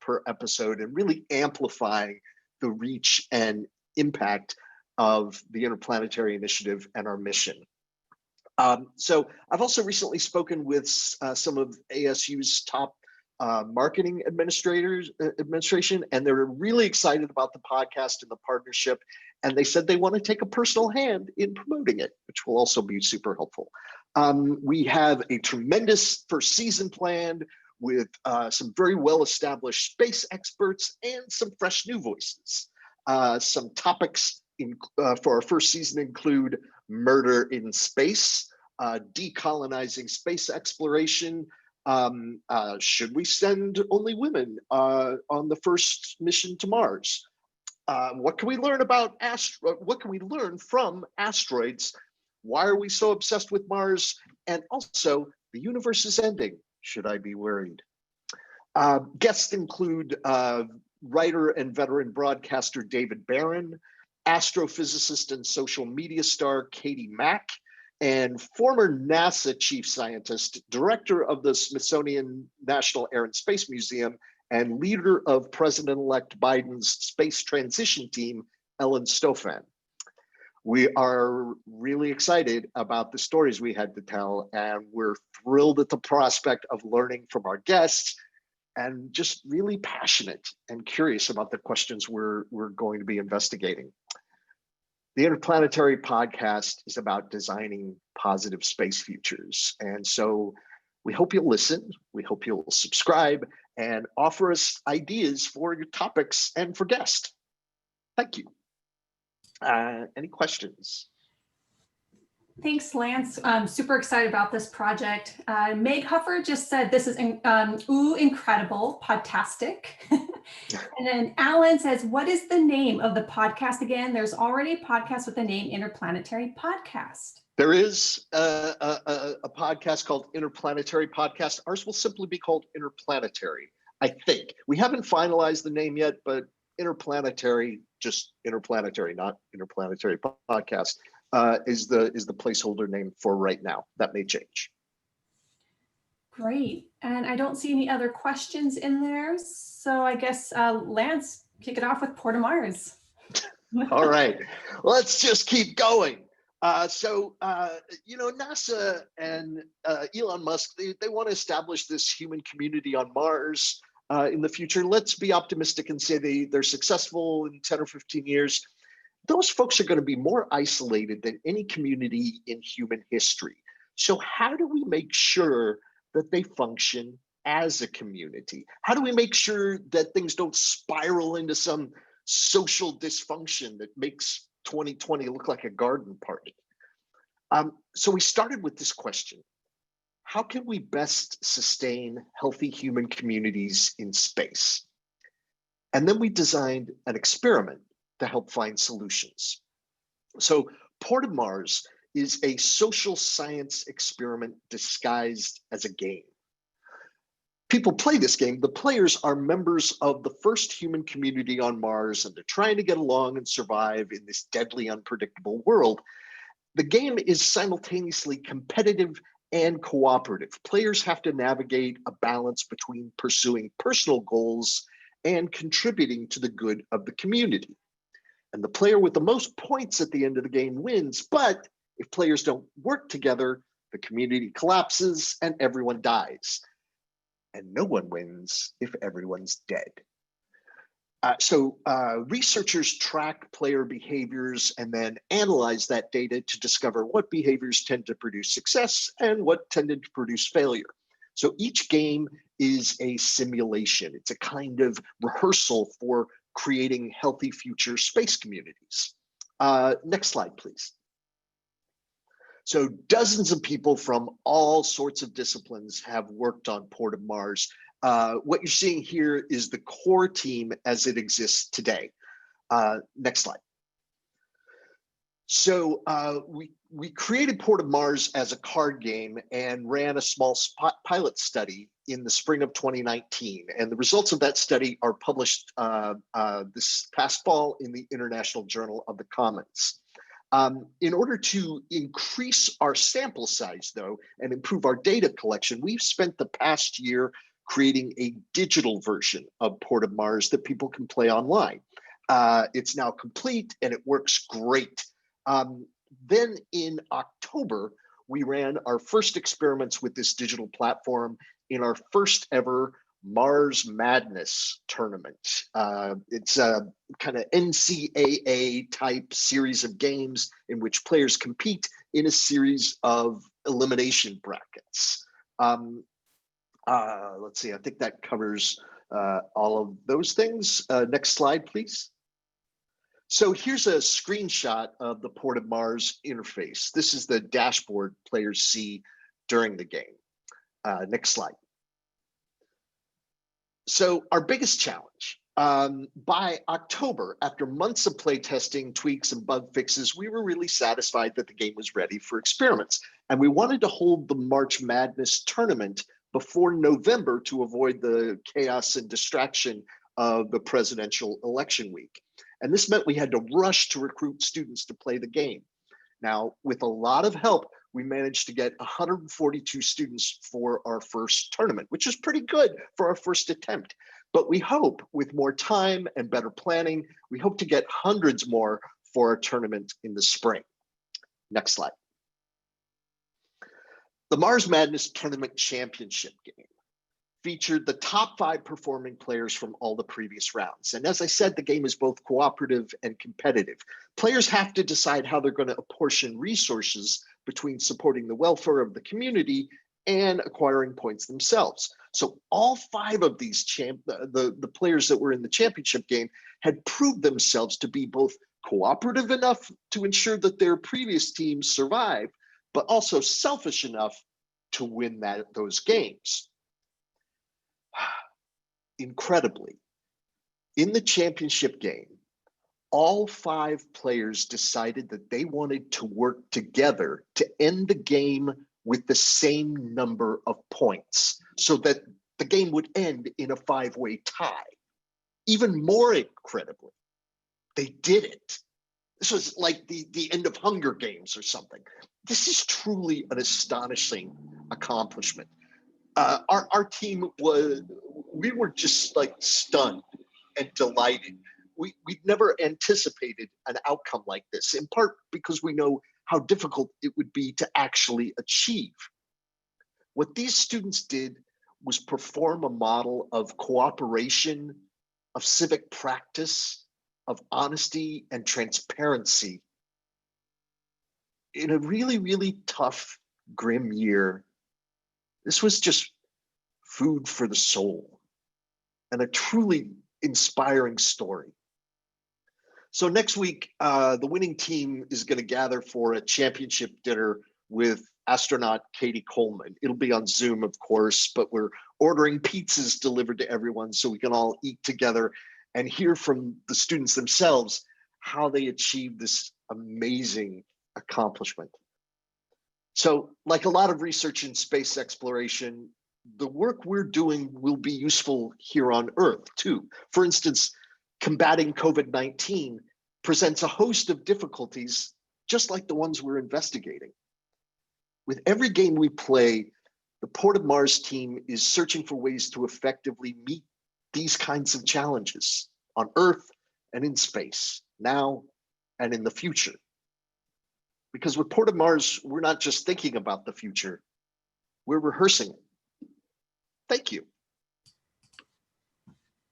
per episode and really amplifying the reach and impact of the Interplanetary Initiative and our mission. So I've also recently spoken with some of ASU's top marketing administration, and they're really excited about the podcast and the partnership. And they said they want to take a personal hand in promoting it, which will also be super helpful. We have a tremendous first season planned with some very well-established space experts and some fresh new voices. Some topics for our first season include murder in space, decolonizing space exploration, should we send only women on the first mission to Mars? What can we learn about what can we learn from asteroids? Why are we so obsessed with Mars? And also, the universe is ending. Should I be worried? Guests include writer and veteran broadcaster David Barron, astrophysicist and social media star Katie Mack, and former NASA chief scientist, director of the Smithsonian National Air and Space Museum, and leader of President-elect Biden's space transition team, Ellen Stofan. We are really excited about the stories we had to tell, and we're thrilled at the prospect of learning from our guests, and just really passionate and curious about the questions we're going to be investigating. The Interplanetary podcast is about designing positive space futures. And so we hope you'll listen, we hope you'll subscribe, and offer us ideas for your topics and for guests. Thank you. Any questions? Thanks, Lance. I'm super excited about this project. Meg Huffer just said this is incredible, podtastic. And then Alan says, what is the name of the podcast again? There's already a podcast with the name Interplanetary Podcast. There is a podcast called Interplanetary Podcast. Ours will simply be called Interplanetary, I think. We haven't finalized the name yet, but Interplanetary, just Interplanetary, not Interplanetary Podcast, is the placeholder name for right now. That may change. Great. And I don't see any other questions in there. So I guess, Lance, kick it off with Port of Mars. All right, let's just keep going. NASA and Elon Musk, they want to establish this human community on Mars in the future. Let's be optimistic and say they're successful in 10 or 15 years. Those folks are going to be more isolated than any community in human history. So how do we make sure that they function as a community? How do we make sure that things don't spiral into some social dysfunction that makes 2020 look like a garden party? So we started with this question: how can we best sustain healthy human communities in space? And then we designed an experiment to help find solutions. So Port of Mars is a social science experiment disguised as a game. People play this game. The players are members of the first human community on Mars, and they're trying to get along and survive in this deadly, unpredictable world. The game is simultaneously competitive and cooperative. Players have to navigate a balance between pursuing personal goals and contributing to the good of the community. And the player with the most points at the end of the game wins, but if players don't work together, the community collapses and everyone dies. And no one wins if everyone's dead. Researchers track player behaviors and then analyze that data to discover what behaviors tend to produce success and what tended to produce failure. So each game is a simulation. It's a kind of rehearsal for creating healthy future space communities. Next slide, please. So dozens of people from all sorts of disciplines have worked on Port of Mars. What you're seeing here is the core team as it exists today. Next slide. So we created Port of Mars as a card game and ran a small pilot study in the spring of 2019. And the results of that study are published this past fall in the International Journal of the Commons. In order to increase our sample size, though, and improve our data collection, we've spent the past year creating a digital version of Port of Mars that people can play online. It's now complete and it works great. Then in October, we ran our first experiments with this digital platform in our first ever Mars Madness tournament. It's a kind of NCAA type series of games in which players compete in a series of elimination brackets. Let's see, I think that covers all of those things. Next slide, please. So here's a screenshot of the Port of Mars interface. This is the dashboard players see during the game. Next slide. So our biggest challenge, by October, after months of play testing, tweaks, and bug fixes, we were really satisfied that the game was ready for experiments. And we wanted to hold the March Madness tournament before November to avoid the chaos and distraction of the presidential election week. And this meant we had to rush to recruit students to play the game. Now, with a lot of help, we managed to get 142 students for our first tournament, which is pretty good for our first attempt. But we hope with more time and better planning, we hope to get hundreds more for our tournament in the spring. Next slide. The Mars Madness Tournament Championship game featured the top 5 performing players from all the previous rounds. And as I said, the game is both cooperative and competitive. Players have to decide how they're going to apportion resources between supporting the welfare of the community and acquiring points themselves. So all 5 of these the players that were in the championship game had proved themselves to be both cooperative enough to ensure that their previous teams survived, but also selfish enough to win those games. Incredibly, in the championship game, all 5 players decided that they wanted to work together to end the game with the same number of points so that the game would end in a 5-way tie. Even more incredibly, they did it. This was like the end of Hunger Games or something. This is truly an astonishing accomplishment. Our team we were just like stunned and delighted. we'd never anticipated an outcome like this, in part because we know how difficult it would be to actually achieve. What these students did was perform a model of cooperation, of civic practice, of honesty and transparency in a really, really tough, grim year. This was just food for the soul and a truly inspiring story. So next week, the winning team is going to gather for a championship dinner with astronaut Katie Coleman. It'll be on Zoom, of course, but we're ordering pizzas delivered to everyone so we can all eat together and hear from the students themselves how they achieved this amazing accomplishment. So, like a lot of research in space exploration, the work we're doing will be useful here on Earth too. For instance, combating COVID-19 presents a host of difficulties just like the ones we're investigating. With every game we play, the Port of Mars team is searching for ways to effectively meet these kinds of challenges on Earth and in space, now and in the future. Because with Port of Mars, we're not just thinking about the future, we're rehearsing it. Thank you.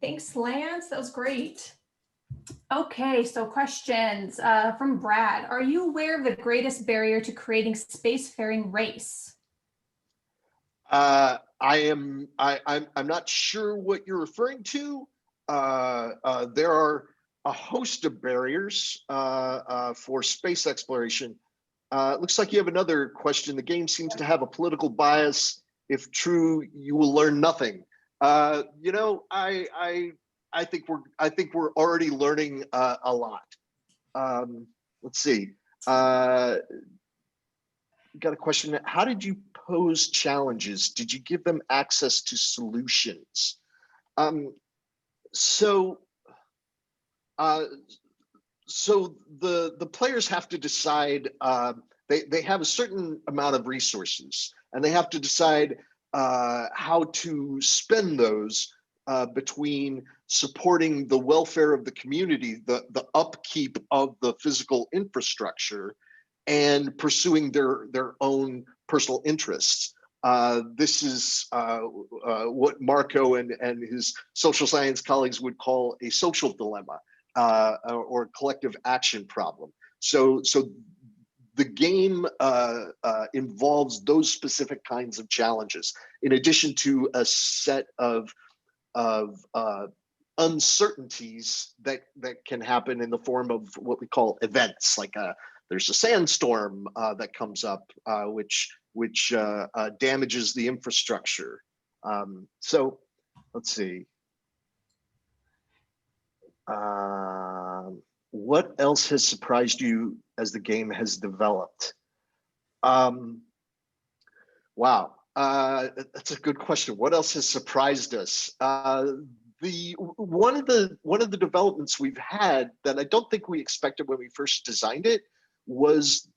Thanks, Lance. That was great. Okay, so questions from Brad. Are you aware of the greatest barrier to creating spacefaring race? I'm not sure what you're referring to. There are a host of barriers for space exploration. It looks like you have another question. The game seems to have a political bias. If true, you will learn nothing. You know, I think we're already learning a lot. Let's see. Got a question. How did you pose challenges? Did you give them access to solutions? So the players have to decide. They have a certain amount of resources, and they have to decide how to spend those between supporting the welfare of the community, the upkeep of the physical infrastructure, and pursuing their own personal interests. This is what Marco and his social science colleagues would call a social dilemma or collective action problem. So the game involves those specific kinds of challenges, in addition to a set of uncertainties that can happen in the form of what we call events, like there's a sandstorm that comes up, which damages the infrastructure. So let's see. What else has surprised you as the game has developed? Wow, that's a good question. What else has surprised us? One of the developments we've had that I don't think we expected when we first designed it was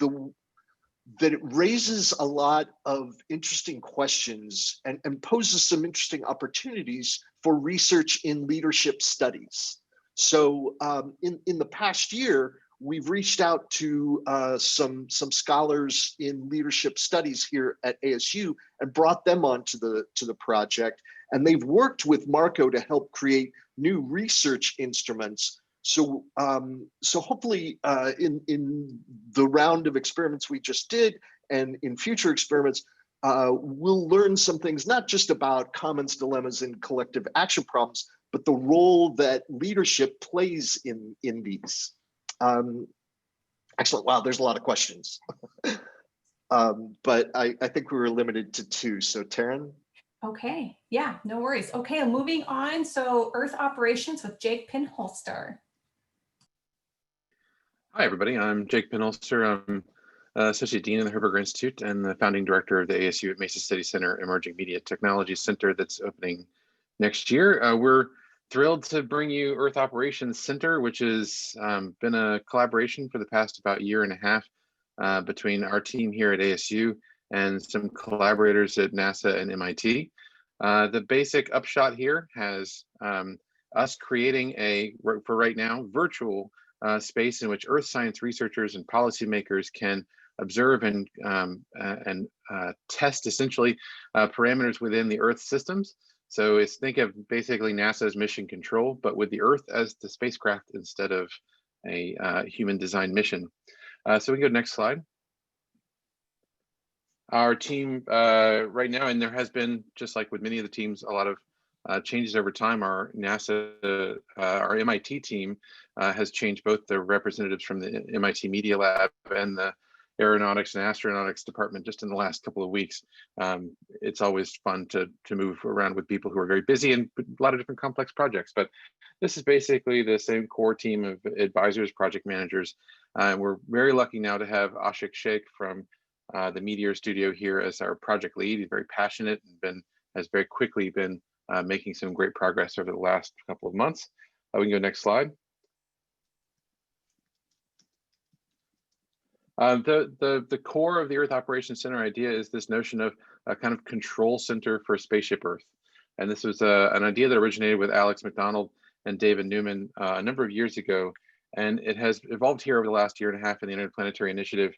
that it raises a lot of interesting questions and poses some interesting opportunities for research in leadership studies. So in the past year, we've reached out to some scholars in leadership studies here at ASU and brought them onto the project, and they've worked with Marco to help create new research instruments. So hopefully in the round of experiments we just did and in future experiments, we'll learn some things, not just about commons, dilemmas, and collective action problems, but the role that leadership plays in these. Excellent. Wow, there's a lot of questions. But I think we were limited to 2. So Taryn? Okay, yeah, no worries. Okay, moving on. So Earth operations with Jake Pinholster. Hi, everybody. I'm Jake Pinholster. I'm Associate Dean in the Herberger Institute and the founding director of the ASU at Mesa City Center Emerging Media Technology Center that's opening next year. We're thrilled to bring you Earth Operations Center, which has been a collaboration for the past about year and a half between our team here at ASU and some collaborators at NASA and MIT. The basic upshot here has us creating for right now, virtual space in which earth science researchers and policymakers can observe and test essentially parameters within the Earth systems. So think of basically NASA's mission control, but with the Earth as the spacecraft instead of a human designed mission. So we can go to next slide. Our team right now, and there has been, just like with many of the teams, a lot of changes over time. Our NASA, our MIT team has changed both the representatives from the MIT Media Lab and the Aeronautics and Astronautics department just in the last couple of weeks. It's always fun to move around with people who are very busy and a lot of different complex projects, but this is basically the same core team of advisors, project managers. We're very lucky now to have Ashik Sheikh from the Meteor Studio here as our project lead. He's very passionate and has very quickly been making some great progress over the last couple of months. We can go next slide. The core of the Earth Operations Center idea is this notion of a kind of control center for spaceship Earth. And this was an idea that originated with Alex McDonald and David Newman a number of years ago. And it has evolved here over the last year and a half in the Interplanetary Initiative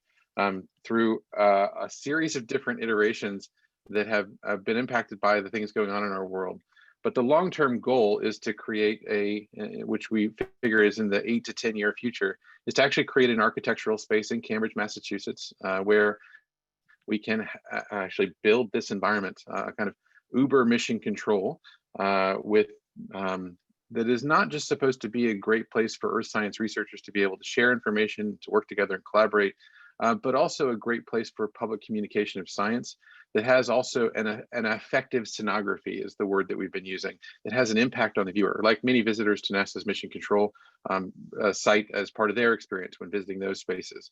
through a series of different iterations that have been impacted by the things going on in our world. But the long-term goal is to create which we figure is in the 8 to 10 year future, is to actually create an architectural space in Cambridge, Massachusetts, where we can actually build this environment, a kind of Uber mission control that is not just supposed to be a great place for earth science researchers to be able to share information, to work together and collaborate, but also a great place for public communication of science that has also an effective scenography is the word that we've been using. It has an impact on the viewer, like many visitors to NASA's Mission Control site as part of their experience when visiting those spaces.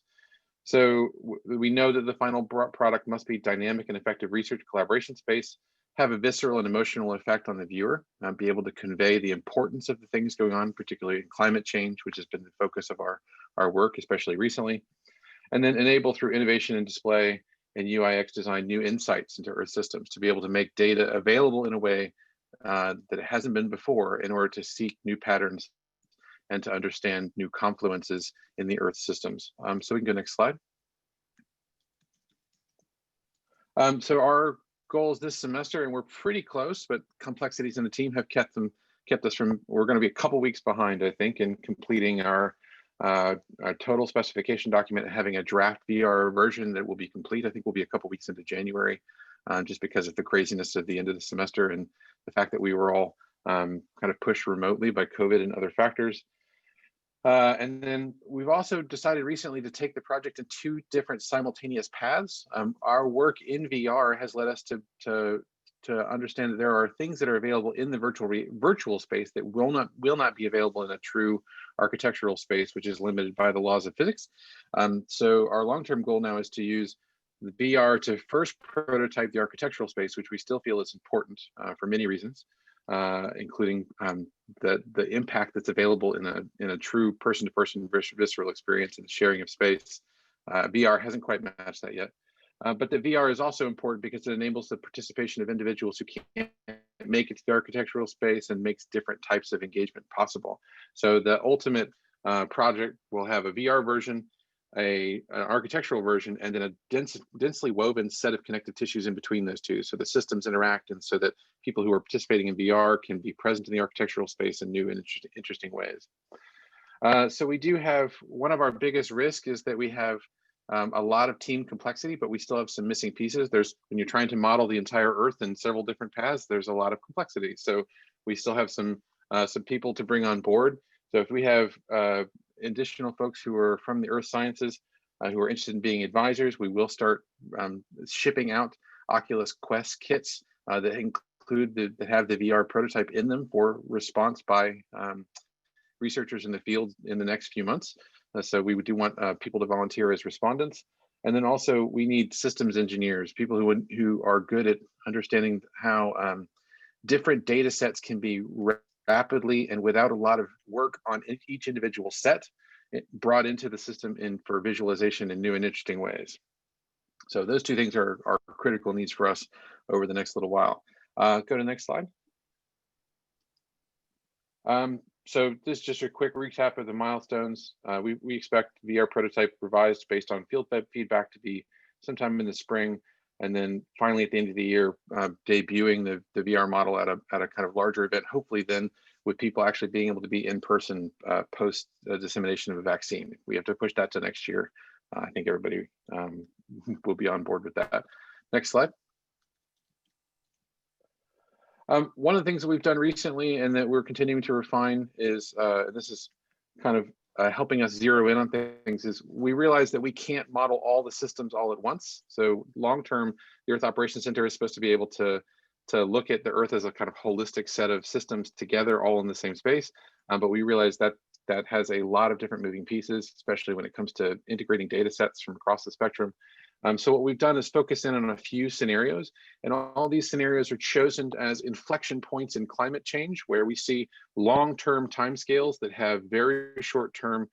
So we know that the final product must be dynamic and effective research collaboration space, have a visceral and emotional effect on the viewer, be able to convey the importance of the things going on, particularly in climate change, which has been the focus of our work, especially recently, and then enable through innovation and display and UIX design new insights into Earth systems to be able to make data available in a way that it hasn't been before in order to seek new patterns and to understand new confluences in the Earth systems. So we can go next slide. So our goals this semester, and we're pretty close, but complexities in the team have kept us from, we're going to be a couple weeks behind, I think, in completing our total specification document and having a draft VR version that will be complete. I think we'll be a couple weeks into January, just because of the craziness of the end of the semester and the fact that we were all kind of pushed remotely by COVID and other factors. And then we've also decided recently to take the project in 2 different simultaneous paths. Our work in VR has led us to understand that there are things that are available in the virtual space that will not be available in a true architectural space, which is limited by the laws of physics. So our long-term goal now is to use the VR to first prototype the architectural space, which we still feel is important for many reasons, including the impact that's available in a true person-to-person visceral experience and sharing of space. VR hasn't quite matched that yet. But the VR is also important because it enables the participation of individuals who can't make it to the architectural space and makes different types of engagement possible. So the ultimate project will have a VR version, an architectural version, and then a densely woven set of connective tissues in between those two. So the systems interact, and so that people who are participating in VR can be present in the architectural space in new and interesting ways. So we do have, one of our biggest risks is that we have a lot of team complexity, but we still have some missing pieces. When you're trying to model the entire Earth in several different paths, there's a lot of complexity. So we still have some people to bring on board. So if we have additional folks who are from the Earth Sciences who are interested in being advisors, we will start shipping out Oculus Quest kits that that have the VR prototype in them for response by researchers in the field in the next few months. So we do want people to volunteer as respondents. And then also we need systems engineers, people who are good at understanding how different data sets can be rapidly and without a lot of work on each individual set brought into the system for visualization in new and interesting ways. So those 2 things are critical needs for us over the next little while. Go to the next slide. So this is just a quick recap of the milestones. We expect VR prototype revised based on field feedback to be sometime in the spring, and then finally at the end of the year, debuting the VR model at a kind of larger event, hopefully then with people actually being able to be in person post dissemination of a vaccine. We have to push that to next year. I think everybody will be on board with that. Next slide. One of the things that we've done recently and that we're continuing to refine is, this is kind of helping us zero in on things, is we realize that we can't model all the systems all at once. So long-term, the Earth Operations Center is supposed to be able to look at the Earth as a kind of holistic set of systems together, all in the same space. But we realize that that has a lot of different moving pieces, especially when it comes to integrating data sets from across the spectrum. So what we've done is focus in on a few scenarios, and all these scenarios are chosen as inflection points in climate change, where we see long-term timescales that have very short-term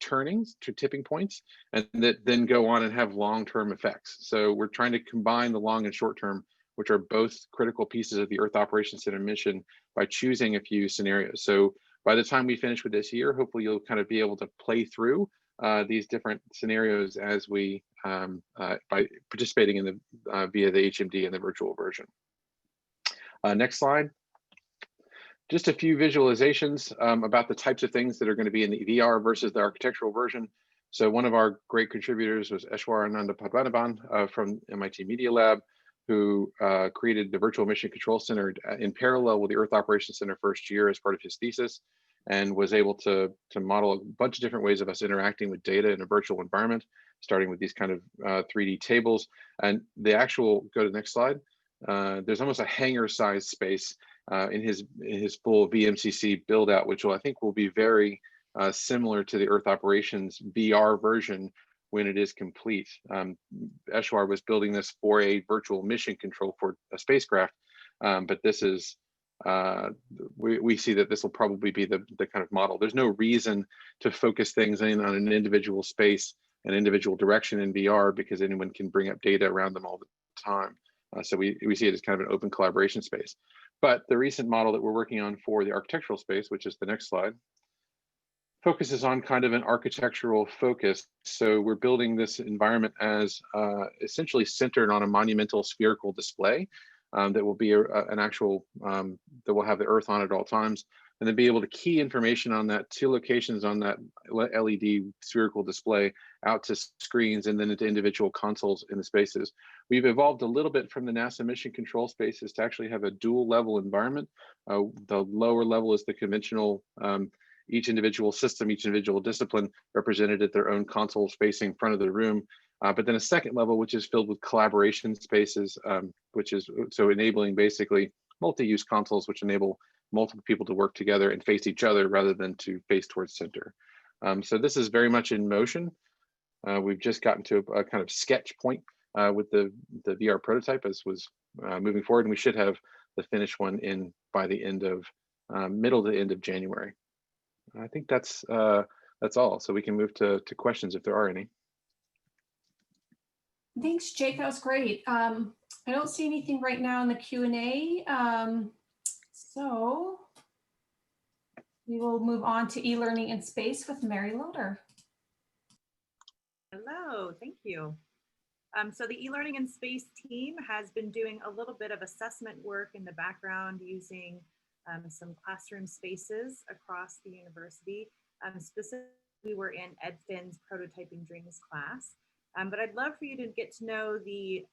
turnings to tipping points, and that then go on and have long-term effects. So we're trying to combine the long and short-term, which are both critical pieces of the Earth Operations Center mission, by choosing a few scenarios. So by the time we finish with this year, hopefully you'll kind of be able to play through these different scenarios as we by participating in the via the HMD and the virtual version. Next slide. Just a few visualizations about the types of things that are going to be in the VR versus the architectural version. So one of our great contributors was Eshwar Anandapadmanabhan from MIT Media Lab, who created the Virtual Mission Control Center in parallel with the Earth Operations Center first year as part of his thesis, and was able to model a bunch of different ways of us interacting with data in a virtual environment, starting with these kind of 3D tables. And the actual, go to the next slide, there's almost a hangar size space in his full VMCC build out, which I think will be very similar to the Earth Operations VR version when it is complete. Eshwar was building this for a virtual mission control for a spacecraft, but this is, we see that this will probably be the kind of model. There's no reason to focus things in on an individual space, an individual direction in VR, because anyone can bring up data around them all the time. So we see it as kind of an open collaboration space. But the recent model that we're working on for the architectural space, which is the next slide, focuses on kind of an architectural focus. So we're building this environment as essentially centered on a monumental spherical display that will be an actual, that will have the Earth on at all times, and then be able to key information on that to locations on that LED spherical display out to screens and then into individual consoles in the spaces. We've evolved a little bit from the NASA mission control spaces to actually have a dual level environment. The lower level is the conventional, each individual system, each individual discipline represented at their own consoles facing front of the room. But then a second level, which is filled with collaboration spaces, which is so enabling basically multi-use consoles, which enable multiple people to work together and face each other rather than to face towards center. So this is very much in motion. We've just gotten to a kind of sketch point with the VR prototype as was moving forward, and we should have the finished one in by the end of middle to end of January. I think that's all. So we can move to questions if there are any. Thanks, Jake. That was great. I don't see anything right now in the Q&A. So we will move on to e-learning in space with Mary Loader. Hello, thank you. So the e-learning in space team has been doing a little bit of assessment work in the background using some classroom spaces across the university. Specifically, we were in Ed Finn's Prototyping Dreams class. But I'd love for you to get to know the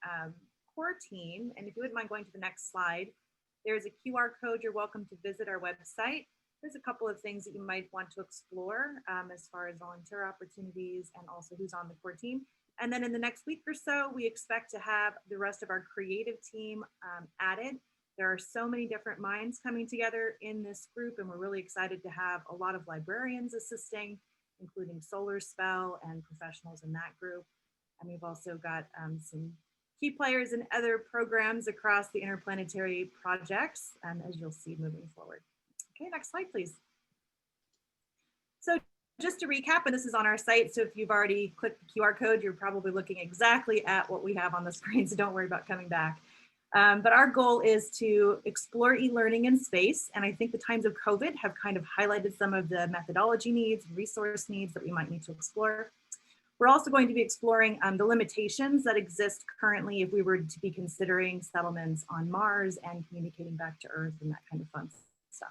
core team. And if you wouldn't mind going to the next slide, there's a QR code. You're welcome to visit our website. There's a couple of things that you might want to explore as far as volunteer opportunities and also who's on the core team. And then in the next week or so, we expect to have the rest of our creative team added. There are so many different minds coming together in this group, and we're really excited to have a lot of librarians assisting, including Solar Spell and professionals in that group. And we've also got some key players in other programs across the interplanetary projects, as you'll see moving forward. Okay, next slide, please. So just to recap, and this is on our site, so if you've already clicked the QR code, you're probably looking exactly at what we have on the screen, so don't worry about coming back. But our goal is to explore e-learning in space. And I think the times of COVID have kind of highlighted some of the methodology needs, resource needs that we might need to explore. We're also going to be exploring the limitations that exist currently if we were to be considering settlements on Mars and communicating back to Earth and that kind of fun stuff.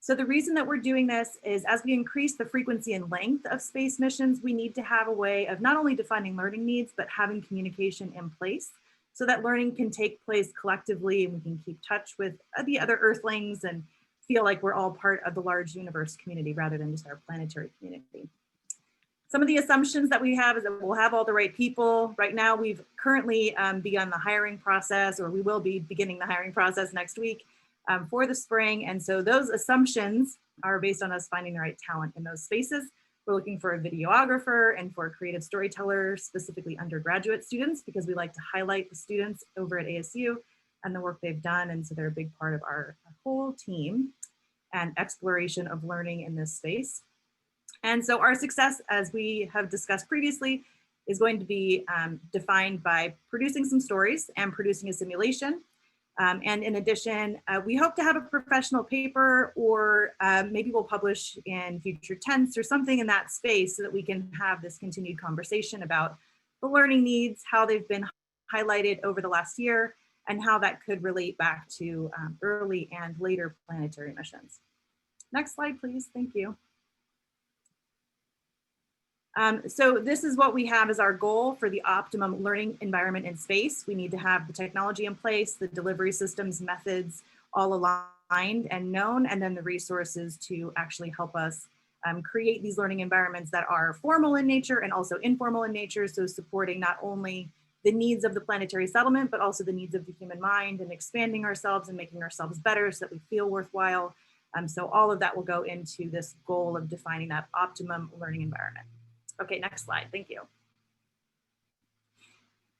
So the reason that we're doing this is as we increase the frequency and length of space missions, we need to have a way of not only defining learning needs, but having communication in place so that learning can take place collectively and we can keep touch with the other Earthlings and feel like we're all part of the large universe community rather than just our planetary community. Some of the assumptions that we have is that we'll have all the right people. Right now, we've currently begun the hiring process, or we will be beginning the hiring process next week for the spring. And so those assumptions are based on us finding the right talent in those spaces. We're looking for a videographer and for a creative storyteller, specifically undergraduate students, because we like to highlight the students over at ASU and the work they've done. And so they're a big part of our whole team and exploration of learning in this space. And so our success, as we have discussed previously, is going to be defined by producing some stories and producing a simulation. And in addition, we hope to have a professional paper, or maybe we'll publish in future tense or something in that space so that we can have this continued conversation about the learning needs, how they've been highlighted over the last year, and how that could relate back to early and later planetary missions. Next slide, please. Thank you. So this is what we have as our goal for the optimum learning environment in space. We need to have the technology in place, the delivery systems, methods, all aligned and known, and then the resources to actually help us create these learning environments that are formal in nature and also informal in nature. So supporting not only the needs of the planetary settlement, but also the needs of the human mind and expanding ourselves and making ourselves better so that we feel worthwhile. So all of that will go into this goal of defining that optimum learning environment. Okay, next slide, thank you.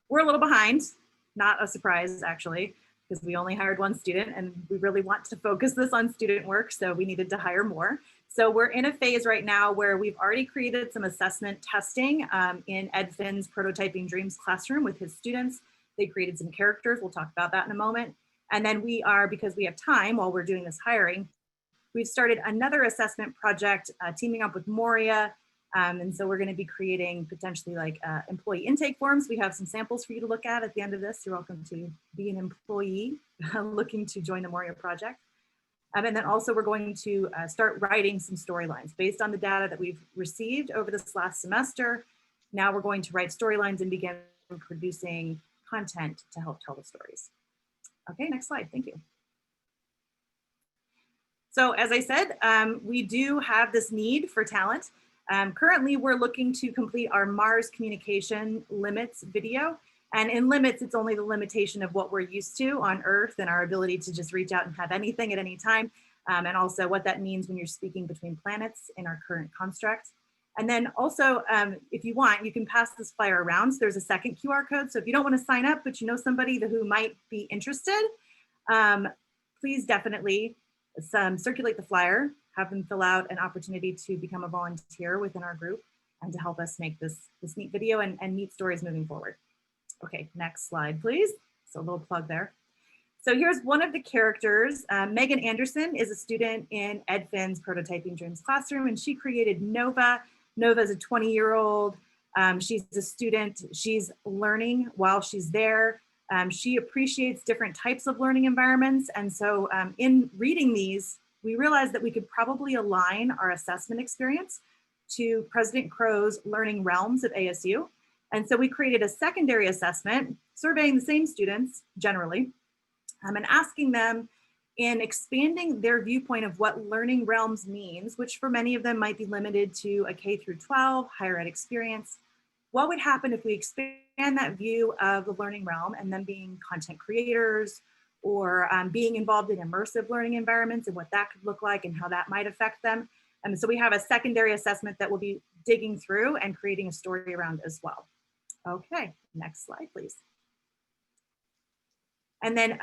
We're a little behind, not a surprise actually, because we only hired one student and we really want to focus this on student work, so we needed to hire more. So we're in a phase right now where we've already created some assessment testing in Ed Finn's Prototyping Dreams classroom with his students. They created some characters, we'll talk about that in a moment. And then we are, because we have time while we're doing this hiring, we've started another assessment project teaming up with Moria. And so we're going to be creating potentially like employee intake forms. We have some samples for you to look at the end of this. You're welcome to be an employee looking to join the Moria project. And then also we're going to start writing some storylines based on the data that we've received over this last semester. Now we're going to write storylines and begin producing content to help tell the stories. Okay, next slide, thank you. So as I said, we do have this need for talent. Currently, we're looking to complete our Mars communication limits video. And in limits, it's only the limitation of what we're used to on Earth and our ability to just reach out and have anything at any time. And also what that means when you're speaking between planets in our current construct. And then also, if you want, you can pass this flyer around. So there's a second QR code. So if you don't want to sign up, but you know somebody who might be interested, please definitely circulate the flyer, have them fill out an opportunity to become a volunteer within our group and to help us make this neat video and neat stories moving forward. Okay, next slide, please. So a little plug there. So here's one of the characters. Megan Anderson is a student in Ed Finn's Prototyping Dreams classroom, and she created Nova. Nova is a 20-year-old. She's a student. She's learning while she's there. She appreciates different types of learning environments. And so in reading these, we realized that we could probably align our assessment experience to President Crow's Learning Realms at ASU. And so we created a secondary assessment, surveying the same students generally, and asking them in expanding their viewpoint of what learning realms means, which for many of them might be limited to a K through 12 higher ed experience. What would happen if we expand that view of the learning realm and them being content creators, or being involved in immersive learning environments and what that could look like and how that might affect them. And so we have a secondary assessment that we'll be digging through and creating a story around as well. Okay, next slide, please. And then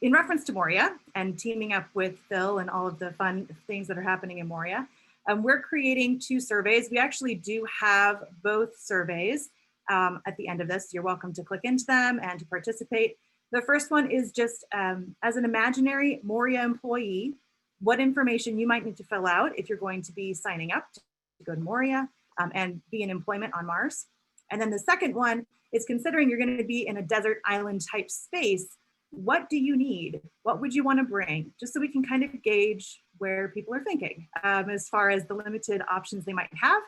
in reference to Moria and teaming up with Phil and all of the fun things that are happening in Moria, we're creating 2 surveys. We actually do have both surveys at the end of this. You're welcome to click into them and to participate. The first one is just as an imaginary Moria employee, what information you might need to fill out if you're going to be signing up to go to Moria and be in employment on Mars. And then the second one is considering you're going to be in a desert island type space. What do you need? What would you want to bring? Just so we can kind of gauge where people are thinking as far as the limited options they might have.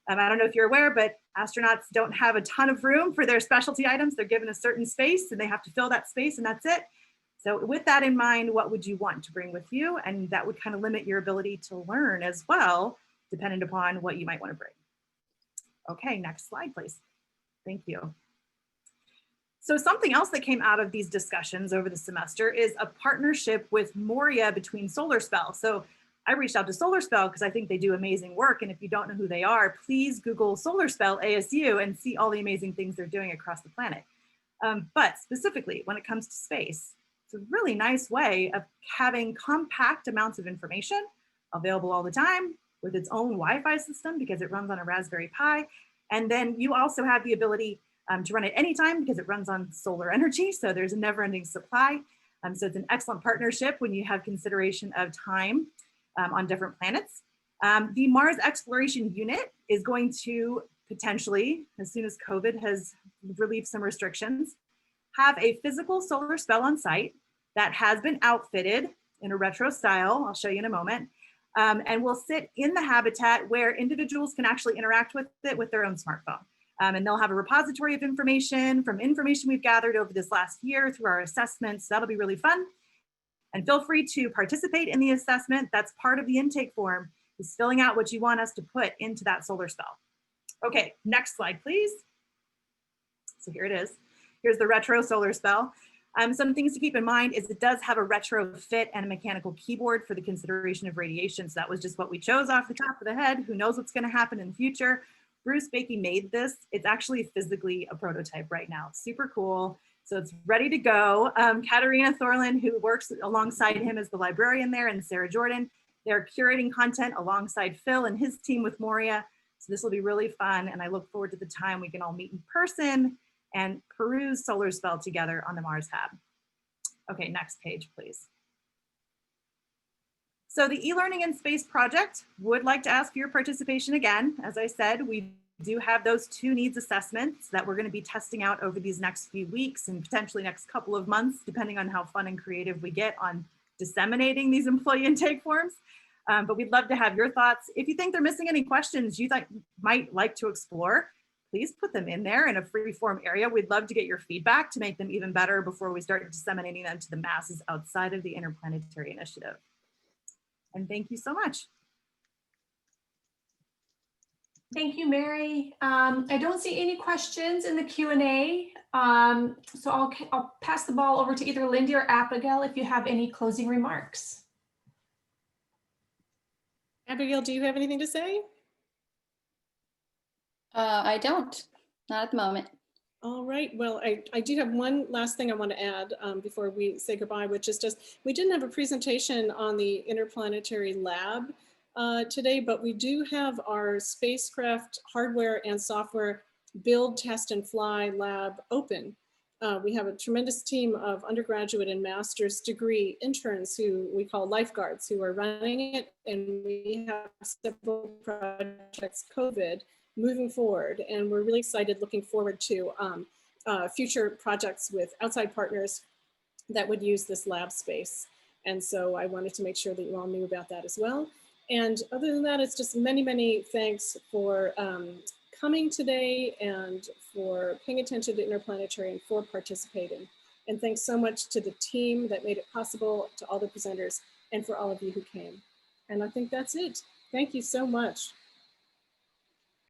I don't know if you're aware, but astronauts don't have a ton of room for their specialty items. They're given a certain space and they have to fill that space and that's it. So with that in mind, what would you want to bring with you? And that would kind of limit your ability to learn as well, depending upon what you might want to bring. Okay, next slide, please. Thank you. So something else that came out of these discussions over the semester is a partnership with Moria between SolarSpell. So I reached out to SolarSpell because I think they do amazing work. And if you don't know who they are, please Google SolarSpell ASU and see all the amazing things they're doing across the planet. But specifically, when it comes to space, it's a really nice way of having compact amounts of information available all the time with its own Wi-Fi system because it runs on a Raspberry Pi. And then you also have the ability to run it anytime because it runs on solar energy. So there's a never-ending supply. So it's an excellent partnership when you have consideration of time on different planets. The Mars Exploration Unit is going to potentially, as soon as COVID has relieved some restrictions, have a physical solar spell on site that has been outfitted in a retro style. I'll show you in a moment. And will sit in the habitat where individuals can actually interact with it with their own smartphone. And they'll have a repository of information from information we've gathered over this last year through our assessments. That'll be really fun. And feel free to participate in the assessment. That's part of the intake form, is filling out what you want us to put into that solar spell. Okay, next slide, please. So here it is. Here's the retro solar spell. Some things to keep in mind is it does have a retro fit and a mechanical keyboard for the consideration of radiation. So that was just what we chose off the top of the head. Who knows what's going to happen in the future? Bruce Bakey made this. It's actually physically a prototype right now. Super cool. So it's ready to go. Katarina Thorlin, who works alongside him as the librarian there, and Sarah Jordan, they're curating content alongside Phil and his team with Moria. So this will be really fun. And I look forward to the time we can all meet in person and peruse Solar Spell together on the Mars Hab. Okay, next page, please. So the e-learning in space project would like to ask for your participation again. As I said, we do have those 2 needs assessments that we're going to be testing out over these next few weeks and potentially next couple of months, depending on how fun and creative we get on disseminating these employee intake forms. But we'd love to have your thoughts. If you think they're missing any questions you might like to explore, please put them in there in a free form area. We'd love to get your feedback to make them even better before we start disseminating them to the masses outside of the Interplanetary Initiative. And thank you so much. Thank you, Mary. I don't see any questions in the Q&A. So I'll pass the ball over to either Lindy or Abigail if you have any closing remarks. Abigail, do you have anything to say? I don't, not at the moment. All right, well, I do have one last thing I want to add before we say goodbye, which is just, we didn't have a presentation on the Interplanetary Lab today, but we do have our spacecraft hardware and software build, test, and fly lab open. We have a tremendous team of undergraduate and master's degree interns who we call lifeguards who are running it, and we have several projects COVID moving forward, and we're really excited, looking forward to future projects with outside partners that would use this lab space. And so I wanted to make sure that you all knew about that as well. And other than that, it's just many, many thanks for coming today and for paying attention to Interplanetary and for participating. And thanks so much to the team that made it possible, to all the presenters, and for all of you who came. And I think that's it. Thank you so much.